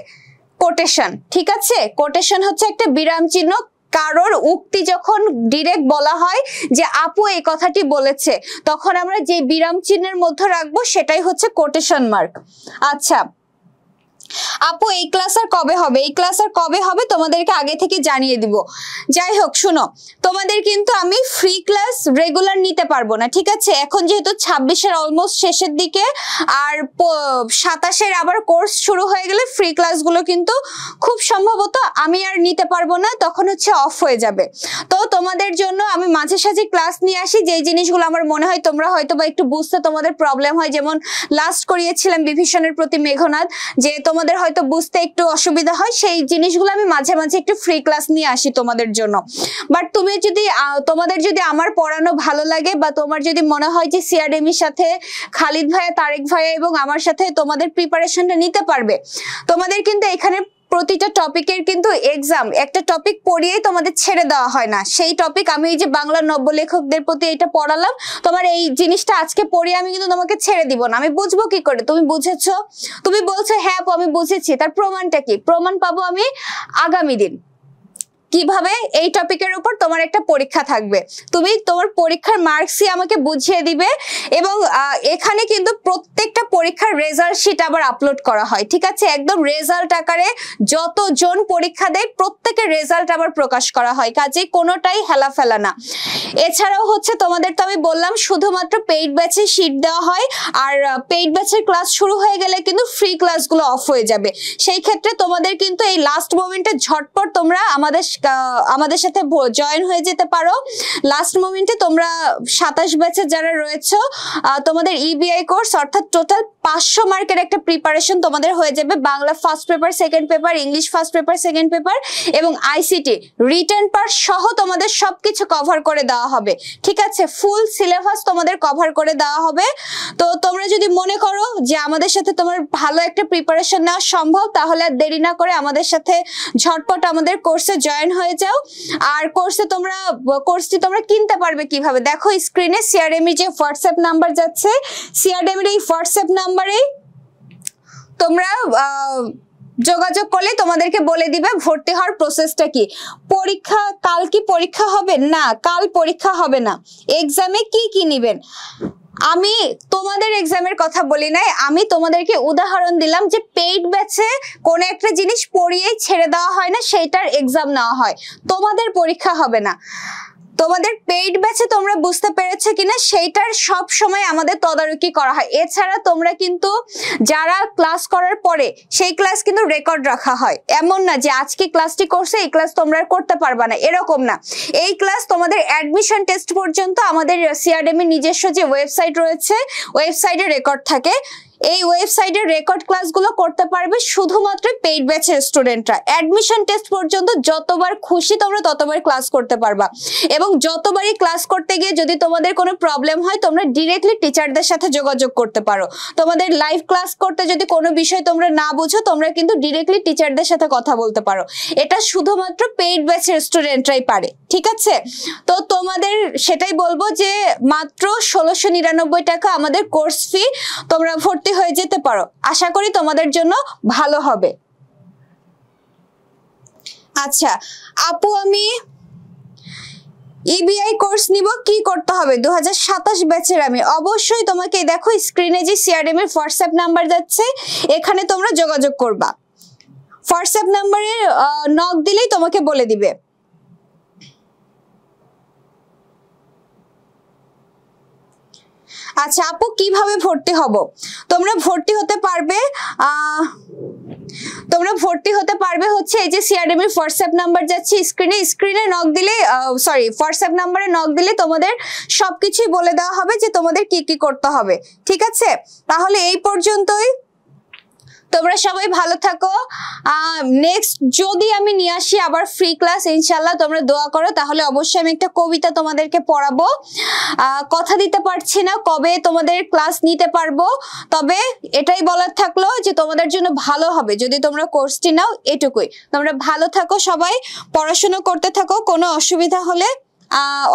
Speaker 1: কোটেশন। ঠিক আছে, কোটেশন হচ্ছে একটা বিরাম চিহ্ন। কারোর উক্তি যখন ডিরেক্ট বলা হয় যে আপু এই কথাটি বলেছে, তখন আমরা যে বিরাম চিহ্নের মধ্যে রাখবো সেটাই হচ্ছে কোটেশন মার্ক। আচ্ছা আপু এই ক্লাস আর কবে হবে? এই ক্লাস আর কবে হবে তোমাদেরকে আগে থেকে জানিয়ে দিব। যাই হোক শুনো, তোমাদের কিন্তু আমি ফ্রি ক্লাস রেগুলার নিতে পারবো না, ঠিক আছে? এখন যেহেতু 26-এর অলমোস্ট শেষের দিকে আর 27-এর আবার কোর্স শুরু হয়ে গেলে ফ্রি ক্লাসগুলো কিন্তু খুব সম্ভবত আমি আর নিতে পারবো না, তখন হচ্ছে অফ হয়ে যাবে। তো তোমাদের জন্য আমি মাঝে সাঝে ক্লাস নিয়ে আসি, যে জিনিসগুলো আমার মনে হয় তোমরা হয়তো বা একটু বুঝতে তোমাদের প্রবলেম হয়। যেমন লাস্ট করিয়েছিলাম বিভীষণের প্রতি মেঘনাদ, যে তোমাদের হয়তো বুঝতে একটু অসুবিধা হয়, সেই জিনিসগুলো আমি মাঝে মাঝে একটু ফ্রি ক্লাস নিয়ে আসি তোমাদের জন্য। বাট তুমি যদি তোমাদের যদি আমার পড়ানো ভালো লাগে, বা তোমার যদি মনে হয় যে সিআরএমির সাথে খালিদ ভাইয়া, তারেক ভাইয়া এবং আমার সাথে তোমাদের প্রিপারেশনটা নিতে পারবে, তোমাদের কিন্তু এখানে প্রতিটা টপিকের কিন্তু এক্সাম একটা টপিক পড়িয়েই তোমাদের ছেড়ে দেওয়া হয় না। সেই টপিক আমি এই যে বাংলা নব্য লেখকদের প্রতি এটা পড়ালাম, তোমার এই জিনিসটা আজকে পড়িয়ে আমি কিন্তু তোমাকে ছেড়ে দিব না। আমি বুঝবো কি করে তুমি বুঝেছো? তুমি বলছো হ্যাঁ আপু আমি বুঝেছি, তার প্রমাণটা কি? প্রমাণ পাবো আমি আগামী দিন। কিভাবে? এই টপিকের উপর তোমার একটা পরীক্ষা থাকবে, তুমি তোমার পরীক্ষার মার্কসই আমাকে বুঝিয়ে দিবে। এবং এখানে কিন্তু প্রত্যেকটা পরীক্ষার রেজাল্ট শিট আবার আপলোড করা হয়, ঠিক আছে? একদম রেজাল্ট আকারে যতজন পরীক্ষা দেয় প্রত্যেকের রেজাল্ট আবার প্রকাশ করা হয়, কাজে কোনোটাই হেলা ফেলা না। এছাড়াও হচ্ছে তোমাদের তো আমি বললাম শুধুমাত্র পেইড ব্যাচে শিট দেওয়া হয়, আর পেইড ব্যাচের ক্লাস শুরু হয়ে গেলে কিন্তু ফ্রি ক্লাসগুলো অফ হয়ে যাবে। সেই ক্ষেত্রে তোমাদের কিন্তু এই লাস্ট মোমেন্টে ঝটপট তোমরা আমাদের সাথে জয়েন হয়ে যেতে পারো। লাস্ট মোমেন্টে তোমরা 27 ব্যাচে যারা রয়েছে, তোমাদের ইবিআই কোর্স অর্থাৎ টোটাল 500 মার্কের একটা প্রিপারেশন তোমাদের হয়ে যাবে। Bangla first paper, second paper, English first paper, second paper এবং আইসিটি রিটেন পার্ট সহ তোমাদের সবকিছু কভার করে দেওয়া হবে, ঠিক আছে? ফুল সিলেবাস তোমাদের কভার করে দেওয়া হবে। তো তোমরা যদি মনে করো যে আমাদের সাথে তোমার ভালো একটা প্রিপারেশন নেওয়া সম্ভব, তাহলে আর দেরি না করে আমাদের সাথে ঝটপট আমাদের কোর্সে জয়েন হয়ে যাও। আর কোর্সটি তোমরা কিনতে পারবে কিভাবে? দেখো স্ক্রিনে সিআরএমি যে হোয়াটসঅ্যাপ নাম্বার যাচ্ছে, সিআরএমির এই হোয়াটসঅ্যাপ নাম্বারে তোমরা যোগাযোগ করলে তোমাদেরকে বলে দিবে ভর্তি হওয়ার প্রসেসটা কি। পরীক্ষা কাল কি পরীক্ষা হবে? না, কাল পরীক্ষা হবে না। এক্সামে কি কি নিবেন? আমি তোমাদের এক্সামের কথা বলি নাই, আমি তোমাদেরকে উদাহরণ দিলাম যে পেইড ব্যাচে কোন একটা জিনিস পড়িয়েই ছেড়ে দেওয়া হয় না, সেইটার এক্সাম নেওয়া হয়। তোমাদের পরীক্ষা হবে না। তোমাদের পেইড ব্যাচে তোমরা বুঝতে পেরেছো কিনা সেইটার সব সময় আমাদের তদারকি করা হয়। এছাড়া তোমরা কিন্তু যারা ক্লাস করার পরে সেই ক্লাস কিন্তু রেকর্ড রাখা হয়। এমন না যে আজকে ক্লাসটি করছে এই ক্লাস তোমরা করতে পারবা না, এরকম না। এই ক্লাস তোমাদের অ্যাডমিশন টেস্ট পর্যন্ত আমাদের সিআরএম এর নিজস্ব যে ওয়েবসাইট রয়েছে, ওয়েবসাইটে রেকর্ড থাকে। এই ওয়েবসাইটের রেকর্ড ক্লাসগুলো করতে পারবে শুধুমাত্র পেইড ব্যাচের স্টুডেন্টরা। অ্যাডমিশন টেস্ট পর্যন্ত যতবার খুশি তোমরা ততবার ক্লাস করতে পারবা, এবং যতবারই ক্লাস করতে গিয়ে যদি তোমাদের কোনো প্রবলেম হয় তোমরা ডিরেক্টলি টিচারদের সাথে যোগাযোগ করতে পারো। তোমাদের লাইভ ক্লাস করতে যদি কোনো বিষয় তোমরা না বুঝো, তোমরা কিন্তু ডিরেক্টলি টিচারদের সাথে কথা বলতে পারো। এটা শুধুমাত্র পেইড ব্যাচের স্টুডেন্টরাই পারে, ঠিক আছে? তো তোমাদের সেটাই বলবো যে মাত্র 1699 টাকা আমাদের কোর্স ফি, তোমরা ভর্তি হয়ে যেতে পারো। আশা করি তোমাদের জন্য ভালো হবে। আচ্ছা আপু আমি ইবিআই কোর্স নিব, কি করতে হবে? 2027 ব্যাচের আমি অবশ্যই তোমাকে দেখো স্ক্রিনে যে সিআরএম এর হোয়াটসঅ্যাপ নাম্বার যাচ্ছে, এখানে তোমরা যোগাযোগ করবা। হোয়াটসঅ্যাপ নাম্বারে নক দিলেই তোমাকে বলে দিবে। আচ্ছা আপু কিভাবে ভর্তি হব? তোমরা ভর্তি হতে পারবে হচ্ছে এই যে সিআরএম এর হোয়াটসঅ্যাপ নাম্বার যাচ্ছে স্ক্রিনে নক দিলে হোয়াটসঅ্যাপ নাম্বারে নক দিলে তোমাদের সবকিছুই বলে দেওয়া হবে যে তোমাদের কি কি করতে হবে, ঠিক আছে? তাহলে এই পর্যন্তই, তোমরা সবাই ভালো থাকো। নেক্সট যদি আমি নিয়ে আসি আবার ফ্রি ক্লাস ইনশাল্লাহ, তোমরা দোয়া করো, তাহলে অবশ্যই আমি একটা কবিতা তোমাদেরকে পড়াবো। কথা দিতে পারছি না কবে তোমাদের ক্লাস নিতে পারবো, তবে এটাই বলার থাকলো যে তোমাদের জন্য ভালো হবে যদি তোমরা কোর্সটি নাও, এটুকুই। তোমরা ভালো থাকো, সবাই পড়াশোনা করতে থাকো। কোনো অসুবিধা হলে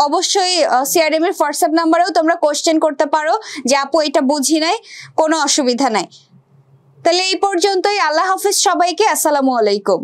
Speaker 1: অবশ্যই সিআরএম এর হোয়াটসঅ্যাপ নাম্বারেও তোমরা কোশ্চেন করতে পারো যে আপু এটা বুঝি নাই, কোনো অসুবিধা নাই। তাহলে এই পর্যন্তই, আল্লাহ হাফেজ সবাইকে, আসসালামু আলাইকুম।